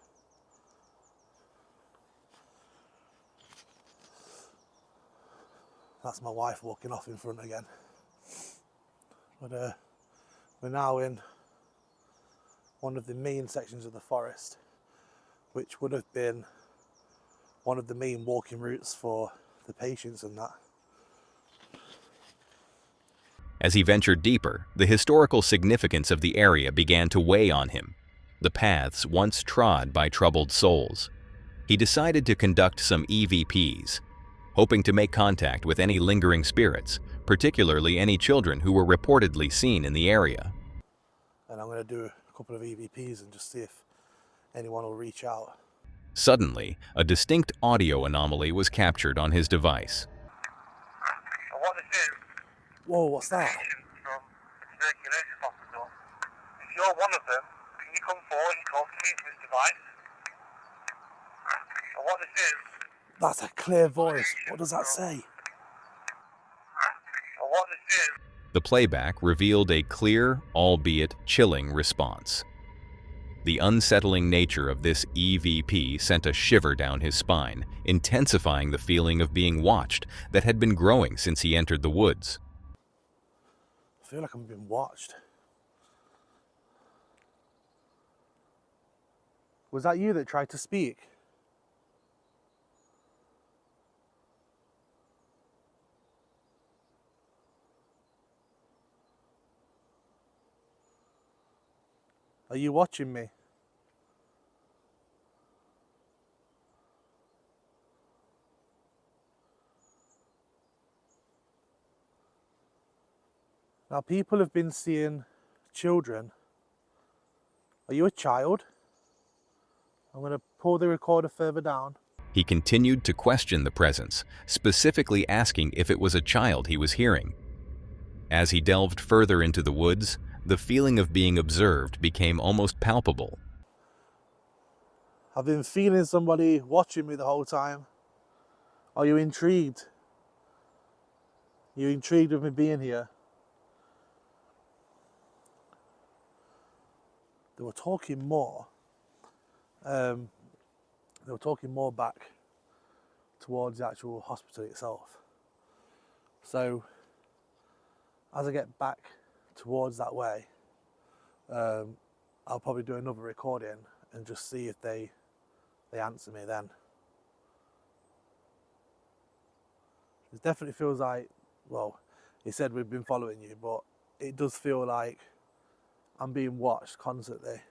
That's my wife walking off in front again. But we're now in one of the main sections of the forest, which would have been one of the main walking routes for the patients and that. As he ventured deeper, the historical significance of the area began to weigh on him, the paths once trod by troubled souls. He decided to conduct some EVPs, hoping to make contact with any lingering spirits, particularly any children who were reportedly seen in the area. And I'm going to do a couple of EVPs and just see if anyone will reach out. Suddenly, a distinct audio anomaly was captured on his device. What this is, Whoa, what's that? patients from the tuberculosis hospital. If you're one of them, can you come forward and talk to me into this device? And what this is, That's a clear voice. What does that say? and what this is, The playback revealed a clear, albeit chilling response. The unsettling nature of this EVP sent a shiver down his spine, intensifying the feeling of being watched that had been growing since he entered the woods. I feel like I'm being watched. Was that you that tried to speak? Are you watching me? Now, people have been seeing children. Are you a child? I'm going to pull the recorder further down. He continued to question the presence, specifically asking if it was a child he was hearing. As he delved further into the woods, the feeling of being observed became almost palpable. I've been feeling somebody watching me the whole time. Are you intrigued? You intrigued with me being here? They were talking more. They were talking more back towards the actual hospital itself. So as I get back towards that way, I'll probably do another recording and just see if they answer me then. It definitely feels like, well, he said we've been following you, but it does feel like I'm being watched constantly.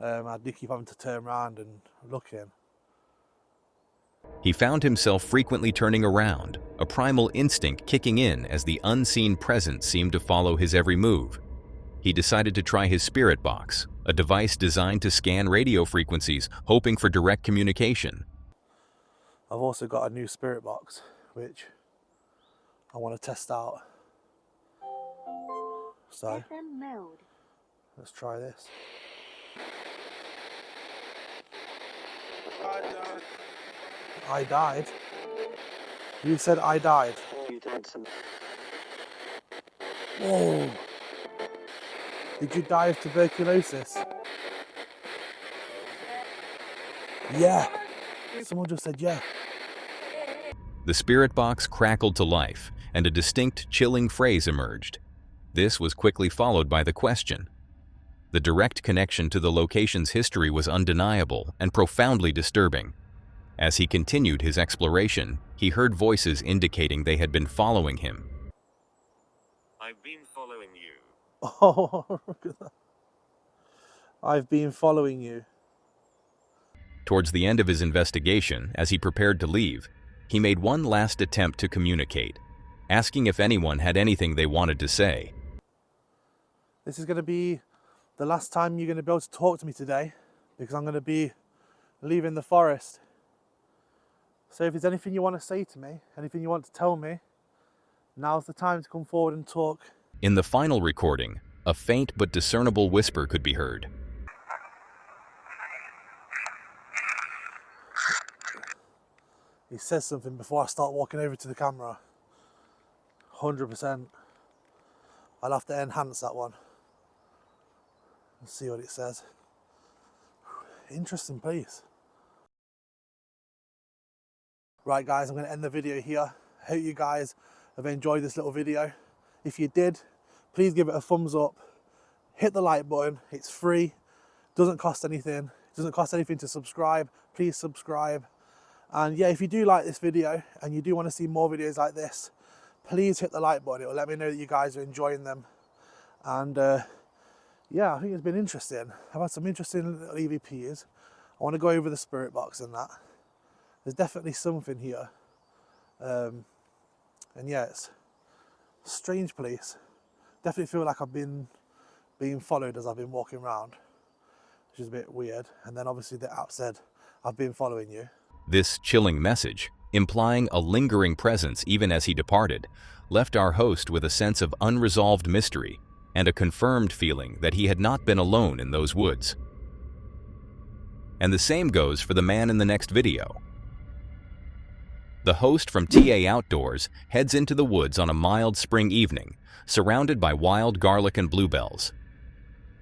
I do keep having to turn around and look in. He found himself frequently turning around, a primal instinct kicking in as the unseen presence seemed to follow his every move. He decided to try his spirit box, a device designed to scan radio frequencies, hoping for direct communication. I've also got a new spirit box, which I want to test out. So, let's try this. I died. You said I died. Whoa. Did you die of tuberculosis? Yeah. Someone just said yeah. The spirit box crackled to life, and a distinct, chilling phrase emerged. This was quickly followed by the question. The direct connection to the location's history was undeniable and profoundly disturbing. As he continued his exploration, he heard voices indicating they had been following him. I've been following you. Oh, look at that. I've been following you. Towards the end of his investigation, as he prepared to leave, he made one last attempt to communicate, asking if anyone had anything they wanted to say. This is going to be the last time you're going to be able to talk to me today, because I'm going to be leaving the forest. So if there's anything you want to say to me, anything you want to tell me, now's the time to come forward and talk. In the final recording, a faint but discernible whisper could be heard. He says something before I start walking over to the camera. 100%. I'll have to enhance that one and see what it says. Interesting place. Right guys, I'm going to end the video here. I hope you guys have enjoyed this little video. If you did, please give it a thumbs up. Hit the like button, it's free. Doesn't cost anything. It doesn't cost anything to subscribe. Please subscribe. And yeah, if you do like this video and you do want to see more videos like this, please hit the like button. It will let me know that you guys are enjoying them. And yeah, I think it's been interesting. I've had some interesting little EVPs. I want to go over the spirit box and that. There's definitely something here. And yeah, it's a strange place. Definitely feel like I've been being followed as I've been walking around, which is a bit weird. And then obviously the app said, I've been following you. This chilling message, implying a lingering presence even as he departed, left our host with a sense of unresolved mystery and a confirmed feeling that he had not been alone in those woods. And the same goes for the man in the next video. The host from TA Outdoors heads into the woods on a mild spring evening, surrounded by wild garlic and bluebells.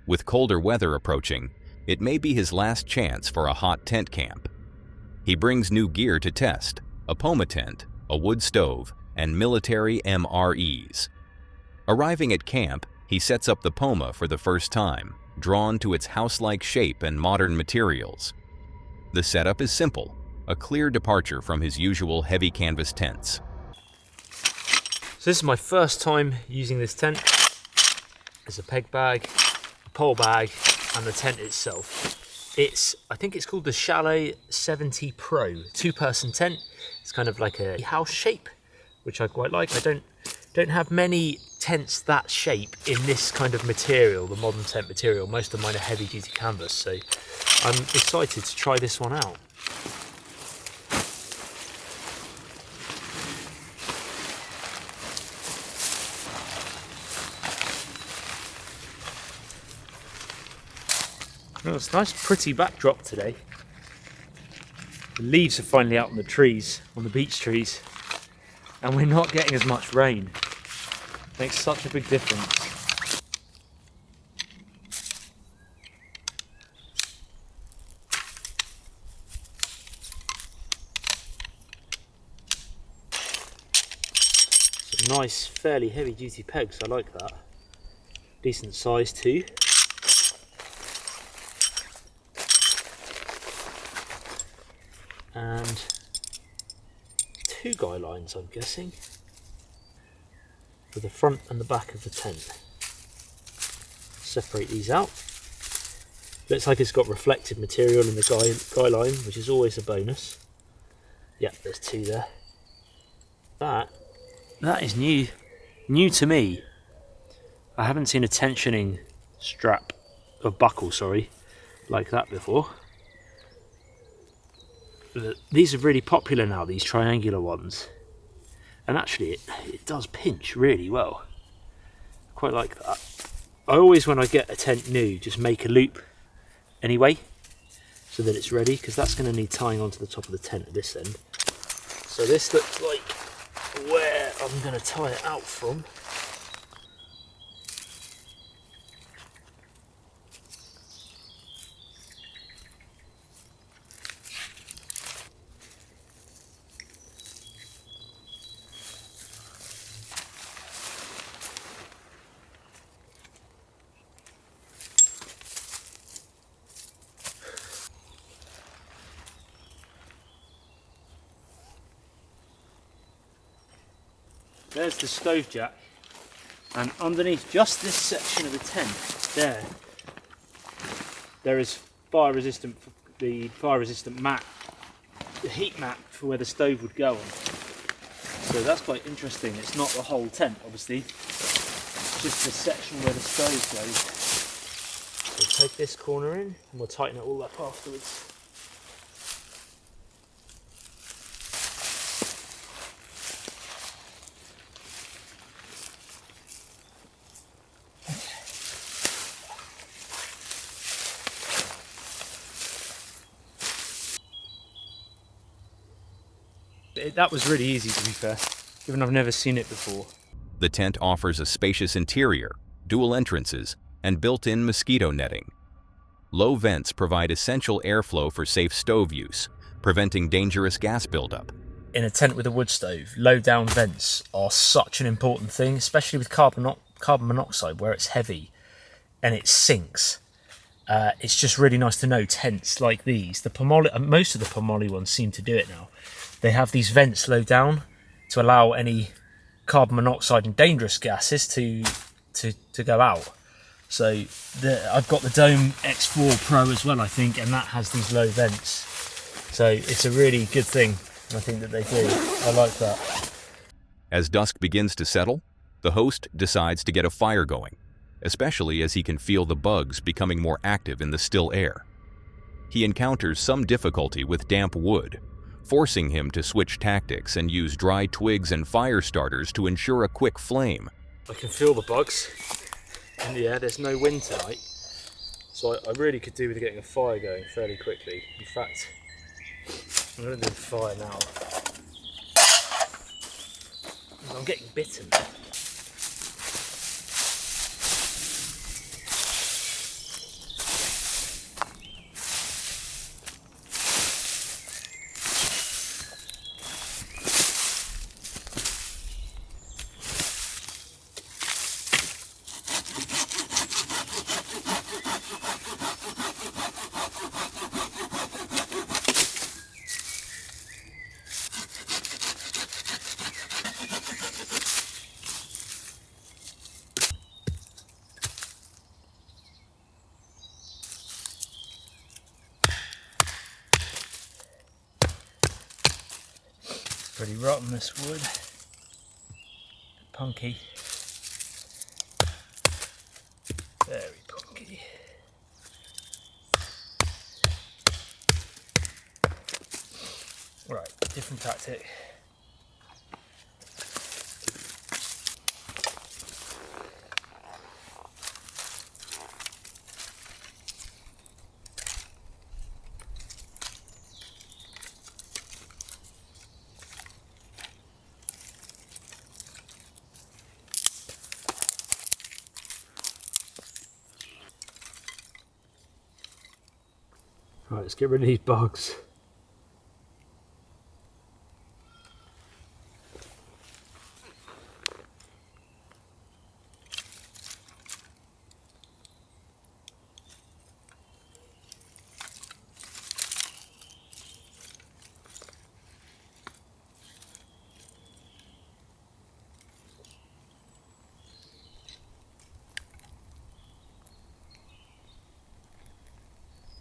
With colder weather approaching, it may be his last chance for a hot tent camp. He brings new gear to test, a Poma tent, a wood stove, and military MREs. Arriving at camp, he sets up the Poma for the first time, drawn to its house-like shape and modern materials. The setup is simple, a clear departure from his usual heavy canvas tents. So this is my first time using this tent. There's a peg bag, a pole bag, and the tent itself. I think it's called the Chalet 70 Pro, 2-person tent. It's kind of like a house shape, which I quite like. I don't have many tents that shape in this kind of material, the modern tent material. Most of mine are heavy duty canvas, so I'm excited to try this one out. Well, it's a nice pretty backdrop today. The leaves are finally out on the trees, on the beech trees, and we're not getting as much rain. Makes such a big difference. Some nice, fairly heavy duty pegs, I like that. Decent size too. And 2 guy lines, I'm guessing, for the front and the back of the tent. Separate these out. Looks like it's got reflective material in the guy line, which is always a bonus. Yep, there's 2 there. That is new to me. I haven't seen a tensioning strap, or buckle, sorry, like that before. These are really popular now, these triangular ones, and actually it does pinch really well. I quite like that. I always, when I get a tent new, just make a loop anyway so that it's ready, because that's going to need tying onto the top of the tent at this end. So this looks like where I'm going to tie it out from. There's the stove jack, and underneath just this section of the tent there is the fire resistant mat, the heat mat for where the stove would go on. So that's quite interesting. It's not the whole tent, obviously, it's just the section where the stove goes. We'll take this corner in and we'll tighten it all up afterwards. That was really easy, to be fair, given I've never seen it before. The tent offers a spacious interior, dual entrances, and built-in mosquito netting. Low vents provide essential airflow for safe stove use, preventing dangerous gas buildup. In a tent with a wood stove, low-down vents are such an important thing, especially with carbon monoxide, where it's heavy and it sinks. It's just really nice to know tents like these. Most of the Pomoli ones seem to do it now. They have these vents low down to allow any carbon monoxide and dangerous gases to go out. So I've got the Dome X4 Pro as well, I think, and that has these low vents. So it's a really good thing, I think, that they do. I like that. As dusk begins to settle, the host decides to get a fire going, especially as he can feel the bugs becoming more active in the still air. He encounters some difficulty with damp wood, forcing him to switch tactics and use dry twigs and fire starters to ensure a quick flame. I can feel the bugs in the air. There's no wind tonight, so I really could do with getting a fire going fairly quickly. In fact, I'm going to do the fire now. I'm getting bitten. pretty rotten, this wood. Punky. Very punky. Right, different tactic. Right, let's get rid of these bugs.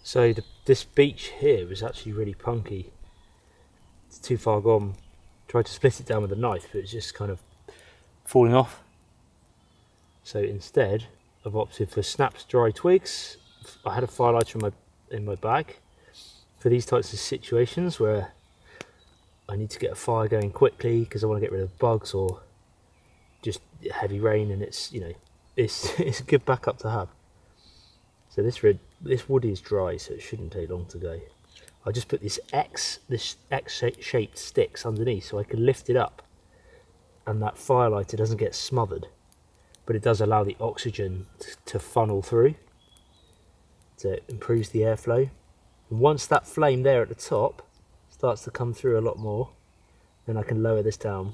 So this beach here was actually really punky. It's too far gone. Tried to split it down with a knife, but it's just kind of falling off. So instead, I've opted for snapped dry twigs. I had a firelighter in my bag for these types of situations where I need to get a fire going quickly because I want to get rid of bugs or just heavy rain, and it's, you know, it's a good backup to have. So this wood is dry, so it shouldn't take long to go. I just put this X-shaped sticks underneath so I can lift it up, and that firelighter doesn't get smothered, but it does allow the oxygen to funnel through, so it improves the airflow. And once that flame there at the top starts to come through a lot more, then I can lower this down.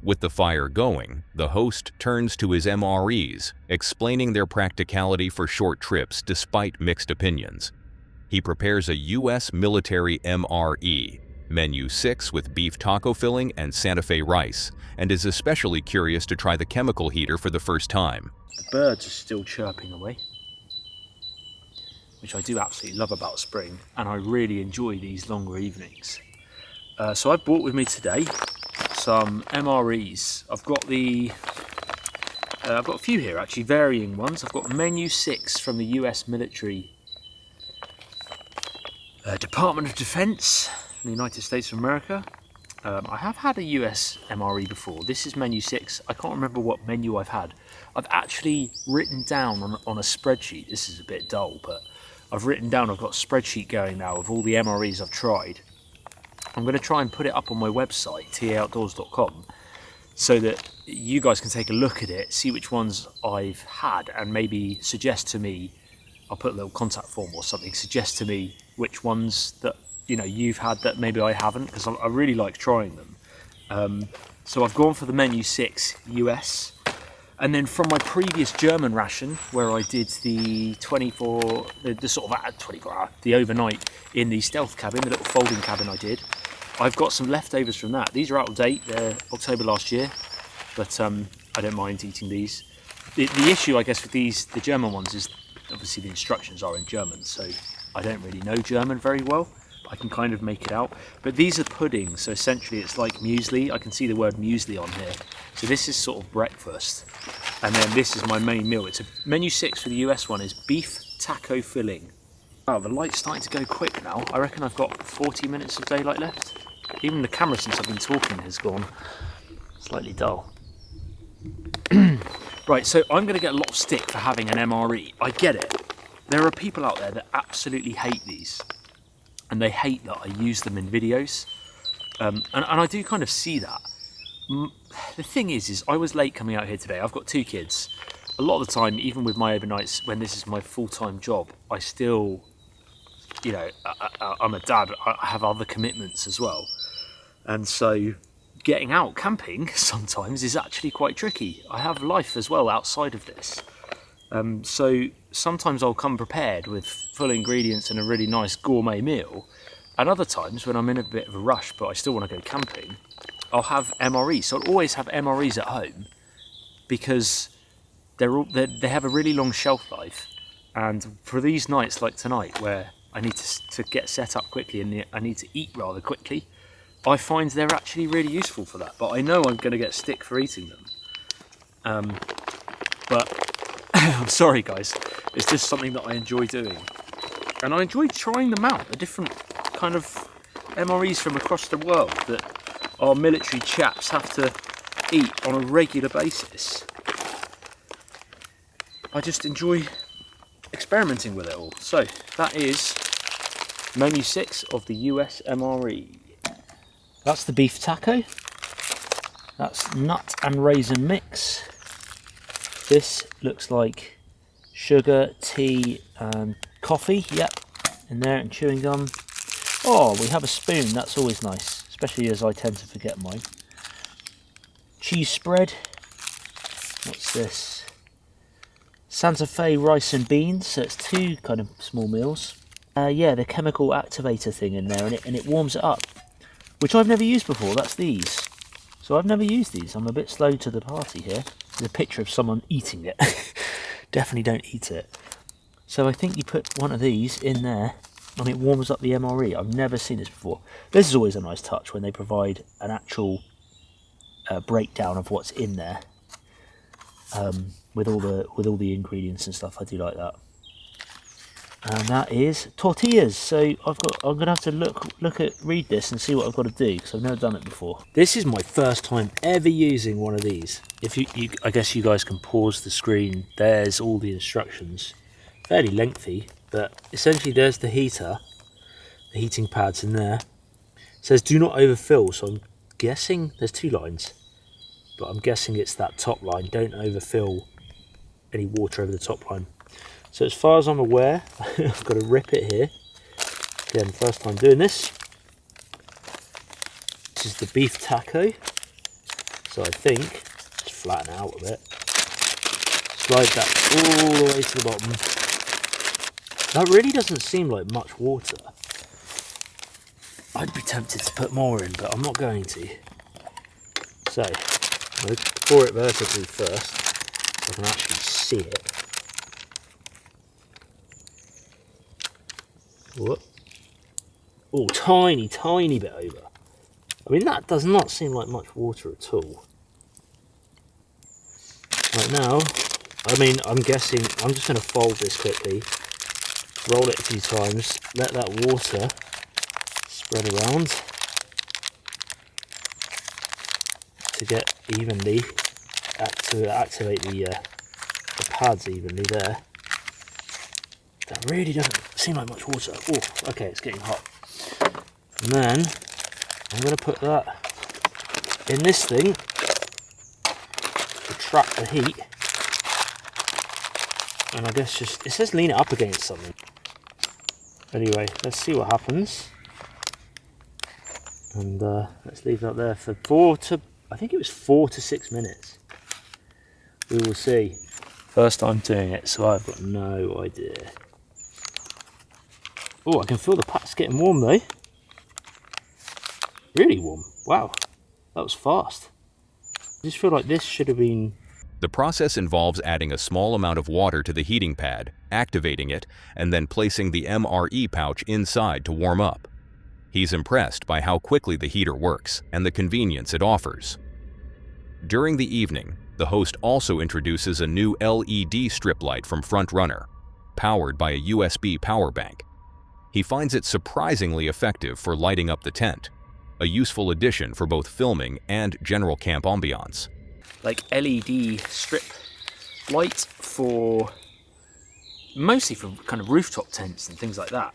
With the fire going, the host turns to his MREs, explaining their practicality for short trips despite mixed opinions. He prepares a U.S. military MRE, Menu 6 with beef taco filling and Santa Fe rice, and is especially curious to try the chemical heater for the first time. The birds are still chirping away, which I do absolutely love about spring, and I really enjoy these longer evenings. So I've brought with me today some MREs. I've got a few here actually, varying ones. I've got Menu 6 from the US military Department of Defense from the United States of America. I have had a US MRE before. This is Menu 6. I can't remember what menu I've had. I've actually written down on a spreadsheet. This is a bit dull, but I've got a spreadsheet going now of all the MREs I've tried. I'm going to try and put it up on my website, taoutdoors.com, so that you guys can take a look at it, see which ones I've had, and maybe suggest to me, I'll put a little contact form or something, suggest to me which ones that, you know, you've had that maybe I haven't, because I really like trying them. So I've gone for the Menu 6 US, and then from my previous German ration, where I did the 24, the sort of 24 hour, the overnight in the stealth cabin, the little folding cabin I did, I've got some leftovers from that. These are out of date, they're October last year, but I don't mind eating these. The issue, I guess, with these, the German ones, is obviously the instructions are in German, so I don't really know German very well. I can kind of make it out. But these are puddings, so essentially it's like muesli. I can see the word muesli on here. So this is sort of breakfast. And then this is my main meal. It's a Menu 6 for the US one is beef taco filling. Wow, the light's starting to go quick now. I reckon I've got 40 minutes of daylight left. Even the camera, since I've been talking, has gone slightly dull. Right, so I'm going to get a lot of stick for having an MRE. I get it. There are people out there that absolutely hate these. And they hate that I use them in videos. And I do kind of see that. The thing is I was late coming out here today. I've got 2 kids. A lot of the time, even with my overnights, when this is my full-time job, I still, you know, I'm a dad. I have other commitments as well. And so getting out camping sometimes is actually quite tricky. I have life as well outside of this. So sometimes I'll come prepared with full ingredients and a really nice gourmet meal. And other times when I'm in a bit of a rush but I still want to go camping, I'll have MREs. So I'll always have MREs at home because they have a really long shelf life. And for these nights like tonight where I need to get set up quickly and I need to eat rather quickly, I find they're actually really useful for that. But I know I'm going to get stick for eating them. But I'm sorry guys, it's just something that I enjoy doing. And I enjoy trying them out, the different kind of MREs from across the world that our military chaps have to eat on a regular basis. I just enjoy experimenting with it all. So that is menu 6 of the US MRE. That's the beef taco. That's nut and raisin mix. This looks like sugar, tea and coffee, yep, in there, and chewing gum. Oh, we have a spoon, that's always nice, especially as I tend to forget mine. Cheese spread. What's this? Santa Fe rice and beans, so it's 2 kind of small meals. Yeah, the chemical activator thing in there, and it warms it up, which I've never used before. That's these. So I've never used these. I'm a bit slow to the party here. There's a picture of someone eating it. Definitely don't eat it. So I think you put one of these in there and it warms up the MRE. I've never seen this before. This is always a nice touch when they provide an actual breakdown of what's in there, with all the ingredients and stuff. I do like that. And that is tortillas. So I'm gonna have to read this and see what I've got to do because I've never done it before. This is my first time ever using one of these. If I guess you guys can pause the screen. There's all the instructions, fairly lengthy, but essentially there's the heater, the heating pads in there. It says do not overfill, so I'm guessing there's 2 lines, but I'm guessing it's that top line. Don't overfill any water over the top line. So as far as I'm aware, I've got to rip it here. Again, first time doing this. This is the beef taco. So I think, just flatten it out a bit. Slide that all the way to the bottom. That really doesn't seem like much water. I'd be tempted to put more in, but I'm not going to. So, I'm going to pour it vertically first, so I can actually see it. What? Oh, tiny bit over. I mean, that does not seem like much water at all. Right now, I mean, I'm guessing, I'm just going to fold this quickly, roll it a few times, let that water spread around to get evenly, to activate the pads evenly there. That really doesn't seem like much water. Oh, okay, it's getting hot. And then I'm going to put that in this thing to trap the heat. And I guess just, it says lean it up against something. Anyway, let's see what happens. And let's leave that there for 4 to 6 minutes. We will see. First time doing it, so I've got no idea. Oh, I can feel the pat's getting warm though. Really warm. Wow, that was fast. I just feel like this should have been... The process involves adding a small amount of water to the heating pad, activating it, and then placing the MRE pouch inside to warm up. He's impressed by how quickly the heater works and the convenience it offers. During the evening, the host also introduces a new LED strip light from Front Runner, powered by a USB power bank. He finds it surprisingly effective for lighting up the tent, a useful addition for both filming and general camp ambiance. like LED strip light for mostly for kind of rooftop tents and things like that.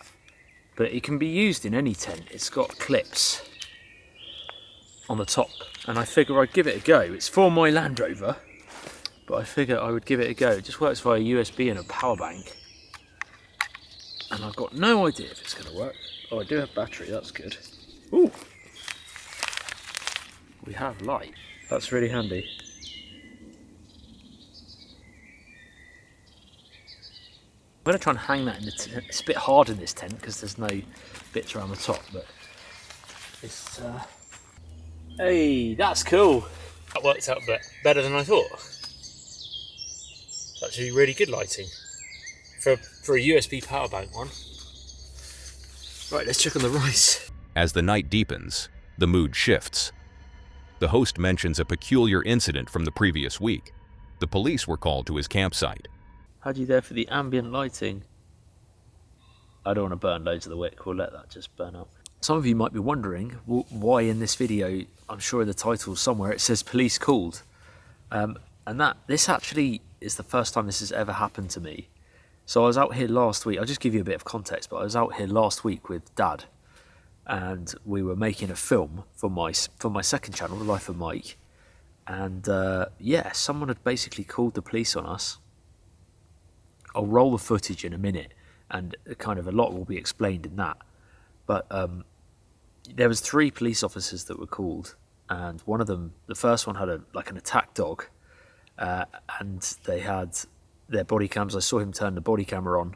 But it can be used in any tent. It's got clips on the top, and I figure I'd give it a go. It's for my Land Rover, but I figure I would give it a go. It just works via USB and a power bank, and I've got no idea if it's going to work. Oh, I do have battery, that's good. Ooh, we have light. That's really handy. I'm going to try and hang that in the tent. It's a bit hard in this tent because there's no bits around the top, but it's hey, that's cool. That worked out better than I thought. It's actually really good lighting for a USB power bank one. Right, let's check on the rice. As the night deepens, the mood shifts. The host mentions a peculiar incident from the previous week. The police were called to his campsite. Had you there for the ambient lighting? I don't want to burn loads of the wick, we'll let that just burn up. Some of you might be wondering why in this video, I'm sure in the title somewhere it says police called. And this actually is the first time this has ever happened to me. So I was out here last week, I'll just give you a bit of context, but I was out here last week with Dad, and we were making a film for my second channel, The Life of Mike. And yeah, someone had basically called the police on us. I'll roll the footage in a minute, and kind of a lot will be explained in that. But there was 3 police officers that were called, and one of them, the first one, had an attack dog, and they had their body cams. I saw him turn the body camera on.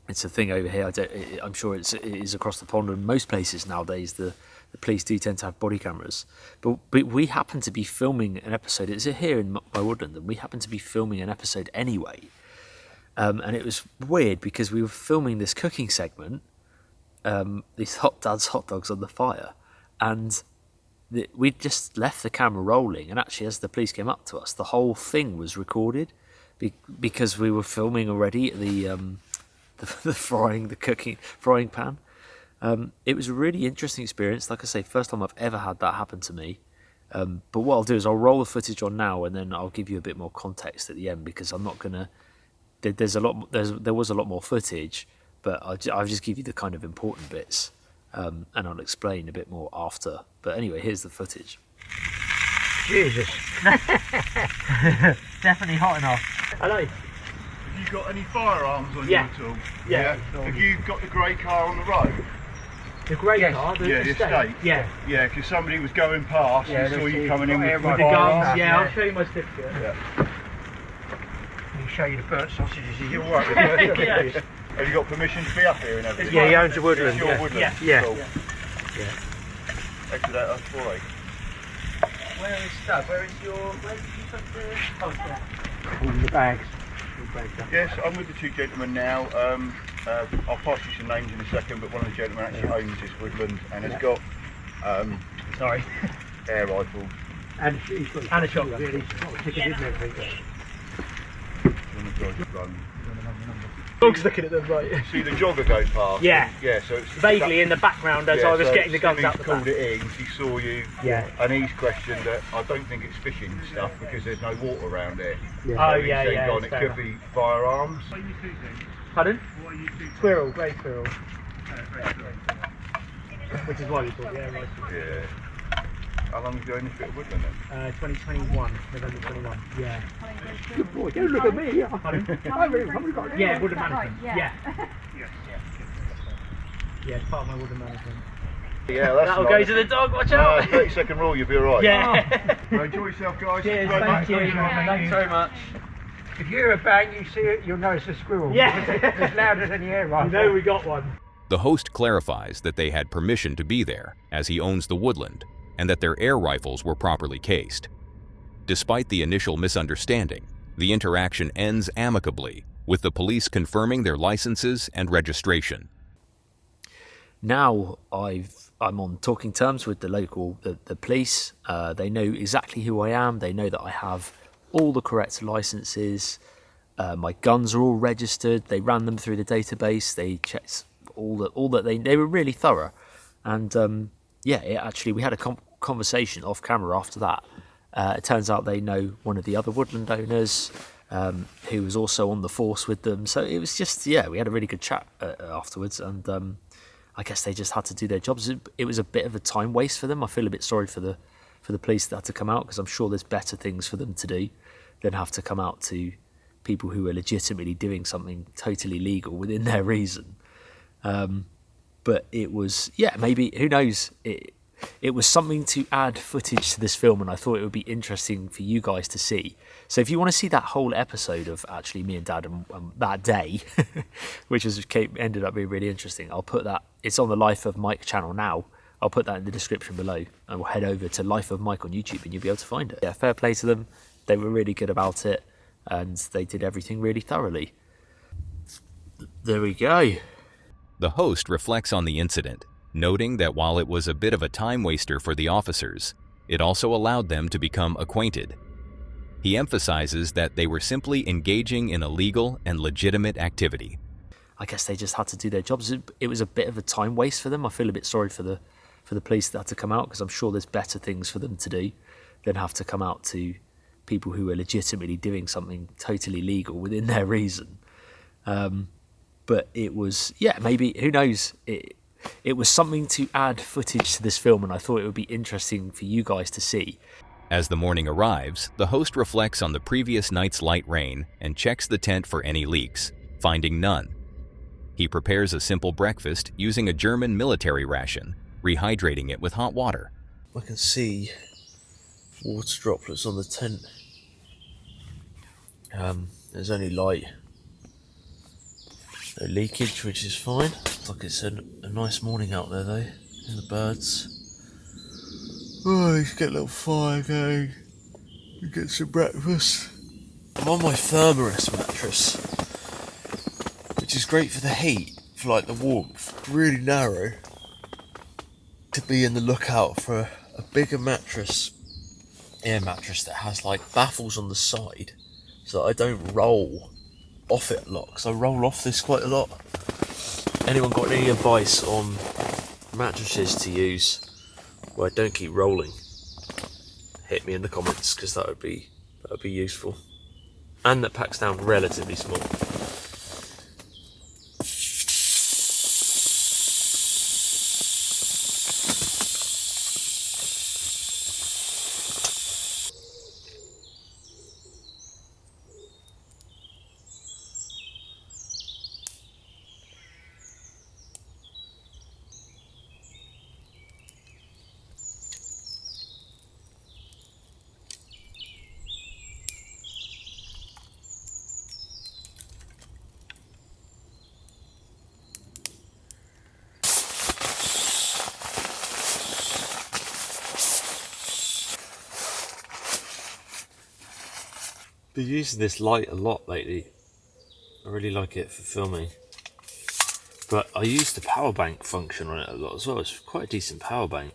It's a thing over here. I'm sure it is across the pond, and most places nowadays the police do tend to have body cameras. But we happen to be filming an episode. It's here in my woodland, and we happen to be filming an episode anyway. And it was weird because we were filming this cooking segment, these Dad's hot dogs on the fire, and we just left the camera rolling. And actually, as the police came up to us, the whole thing was recorded because we were filming already the frying pan. It was a really interesting experience. Like I say, first time I've ever had that happen to me. But what I'll do is I'll roll the footage on now, and then I'll give you a bit more context at the end, because I'm not gonna. There was a lot more footage, but I'll just give you the kind of important bits, and I'll explain a bit more after. But anyway, here's the footage. Jesus. Definitely hot enough. Hello. Have you got any firearms on you at all? Yeah. Have you got the grey car on the road? The grey car? The estate? Yeah. Yeah, because somebody was going past and saw you coming in with the guns. Yeah, I'll show you my certificate. Yeah. I'll show you the burnt sausages. You're right with that. Yeah. Have you got permission to be up here and everything? Yeah, he owns the woodland. It's your woodland? Yeah. Cool. Yeah. Exit out, that's right. Where is Dad? Where did you put the... Oh, yeah. In the bags. Yes, I'm with the 2 gentlemen now. I'll pass you some names in a second, but one of the gentlemen actually owns this woodland and has got air rifles. And a shotgun. Really. Dog's looking at them, right? See the jogger go past? Yeah. Yeah, so it's vaguely in the background as I was getting the guns out the back. Called it in, he saw you, and he's questioned that I don't think it's fishing stuff because there's no water around it. Yeah. So Oh, yeah. it could be firearms. What are you shooting? Pardon? What are you shooting? Squirrel, grey squirrel. Which is why we thought, right. Yeah. How long have you owned this bit of woodland then? 2021, November 21. Yeah. Good boy, don't look at me. Pardon? Yeah, woodland management. Yeah. Yeah, it's part of my woodland management. Yeah, that's That'll go to the dog, watch out! 30-second rule, you'll be alright. Yeah. Well, enjoy yourself, guys. Cheers, thank you. Thanks very much. If you hear a bang, you see it, you'll know it's a squirrel. Yeah. As loud as any air rifle. You know we got one. The host clarifies that they had permission to be there, as he owns the woodland, and that their air rifles were properly cased. Despite the initial misunderstanding, the interaction ends amicably, with the police confirming their licenses and registration. Now I'm on talking terms with the police. They know exactly who I am. They know that I have all the correct licenses. My guns are all registered. They ran them through the database. They checked all that they were really thorough. And we had a conversation off camera after that, It turns out they know one of the other woodland owners, who was also on the force with them. So it was just, yeah, we had a really good chat afterwards, and I guess they just had to do their jobs. It was a bit of a time waste for them. I feel a bit sorry for the police that had to come out, because I'm sure there's better things for them to do than have to come out to people who are legitimately doing something totally legal within their reason. But it was, yeah, maybe, who knows, it was something to add footage to this film, and I thought it would be interesting for you guys to see. So if you want to see that whole episode of actually me and Dad and that day, which ended up being really interesting, I'll put that, it's on the Life of Mike channel now. I'll put that in the description below, and we'll head over to Life of Mike on YouTube and you'll be able to find it. Yeah, fair play to them. They were really good about it, and they did everything really thoroughly. There we go. The host reflects on the incident, noting that while it was a bit of a time waster for the officers, it also allowed them to become acquainted. He emphasizes that they were simply engaging in a legal and legitimate activity. I guess they just had to do their jobs. It was a bit of a time waste for them. I feel a bit sorry for the police that had to come out, because I'm sure there's better things for them to do than have to come out to people who are legitimately doing something totally legal within their reason. But it was, yeah, maybe, who knows, it was something to add footage to this film, and I thought it would be interesting for you guys to see. As the morning arrives, the host reflects on the previous night's light rain and checks the tent for any leaks, finding none. He prepares a simple breakfast using a German military ration, rehydrating it with hot water. I can see water droplets on the tent. There's only light. No leakage, which is fine. Looks like it's a nice morning out there though, and the birds. Oh, let's get a little fire going and get some breakfast. I'm on my Thermarest mattress, which is great for the heat, for like the warmth. Really narrow to be in the lookout for a bigger mattress, air mattress that has like baffles on the side, so that I don't roll off it a lot, because I roll off this quite a lot. Anyone got any advice on mattresses to use where I don't keep rolling? Hit me in the comments, because that would be useful, and that packs down relatively small. Been using this light a lot lately. I really like it for filming. But I use the power bank function on it a lot as well. It's quite a decent power bank.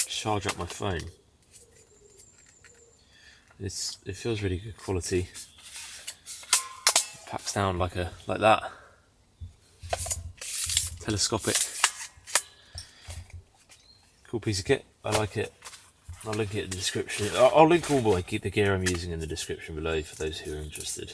Charge up my phone. It feels really good quality. It packs down like that. Telescopic. Cool piece of kit. I like it. I'll link it in the description. I'll link all the gear I'm using in the description below for those who are interested.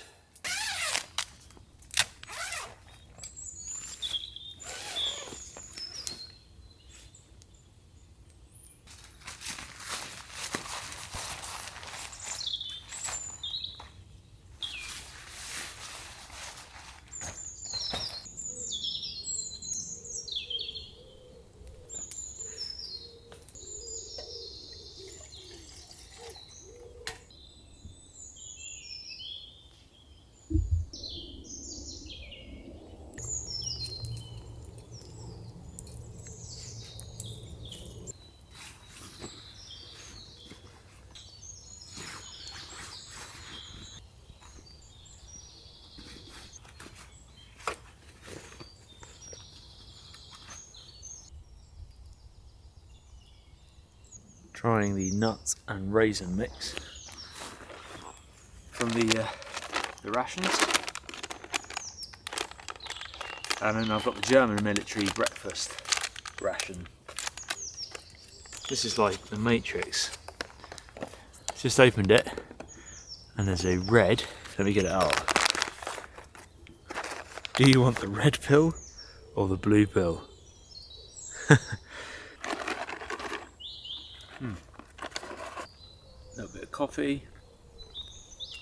Trying the nut and raisin mix from the rations, and then I've got the German military breakfast ration. This is like the Matrix. Just opened it, and there's a red. Let me get it out. Do you want the red pill or the blue pill? A little bit of coffee.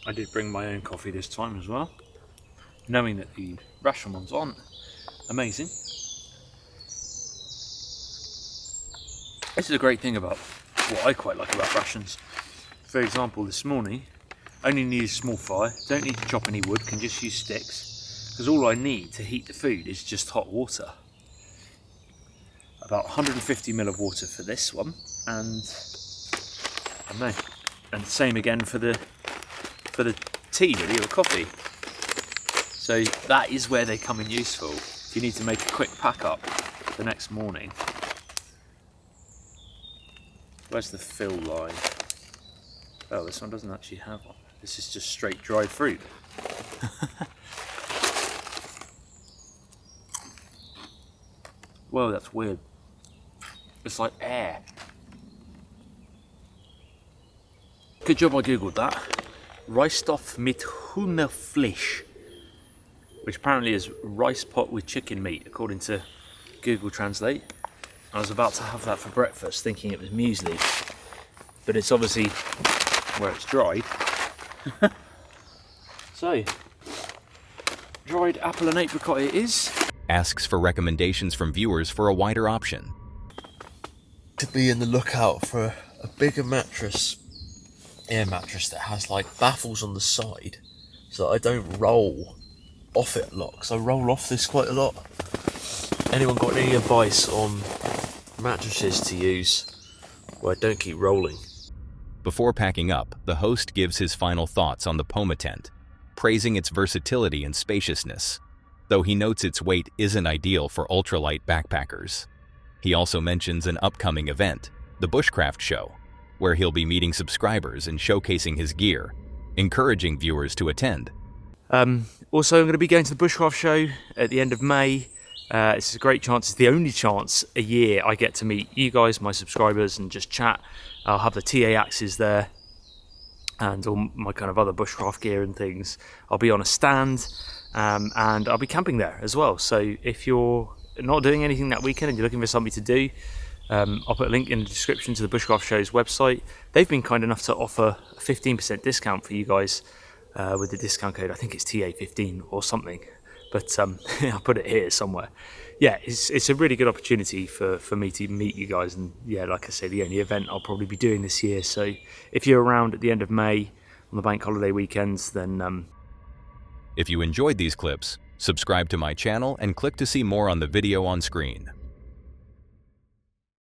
I did bring my own coffee this time as well, knowing that the ration ones aren't amazing. This is a great thing about what I quite like about rations. For example, this morning, only need a small fire, don't need to chop any wood, can just use sticks, because all I need to heat the food is just hot water. About 150 ml of water for this one, and I don't know, and same again for the tea, really, or coffee. So that is where they come in useful. If you need to make a quick pack up the next morning. Where's the fill line? Oh, this one doesn't actually have one. This is just straight dried fruit. Whoa, that's weird. It's like air. Good job I googled that. Reisstoff mit Hühnerfleisch, which apparently is rice pot with chicken meat, according to Google Translate. I was about to have that for breakfast, thinking it was muesli, but it's obviously where it's dried. So, dried apple and apricot it is. Asks for recommendations from viewers for a wider option. To be in the lookout for a bigger mattress, air mattress that has like baffles on the side, so that I don't roll off it a lot, because I roll off this quite a lot. Anyone got any advice on mattresses to use where I don't keep rolling? Before packing up, the host gives his final thoughts on the Poma tent, praising its versatility and spaciousness, though he notes its weight isn't ideal for ultralight backpackers. He also mentions an upcoming event, the Bushcraft Show, where he'll be meeting subscribers and showcasing his gear, encouraging viewers to attend. Also, I'm going to be going to the Bushcraft Show at the end of May. It's a great chance, it's the only chance a year I get to meet you guys, my subscribers, and just chat. I'll have the TA axes there and all my kind of other bushcraft gear and things. I'll be on a stand and I'll be camping there as well. So if you're not doing anything that weekend and you're looking for something to do, I'll put a link in the description to the Bushcraft Show's website. They've been kind enough to offer a 15% discount for you guys with the discount code. I think it's TA15 or something. But I'll put it here somewhere. Yeah, it's a really good opportunity for me to meet you guys. And yeah, like I say, the only event I'll probably be doing this year. So if you're around at the end of May on the bank holiday weekends, then... If you enjoyed these clips, subscribe to my channel and click to see more on the video on screen.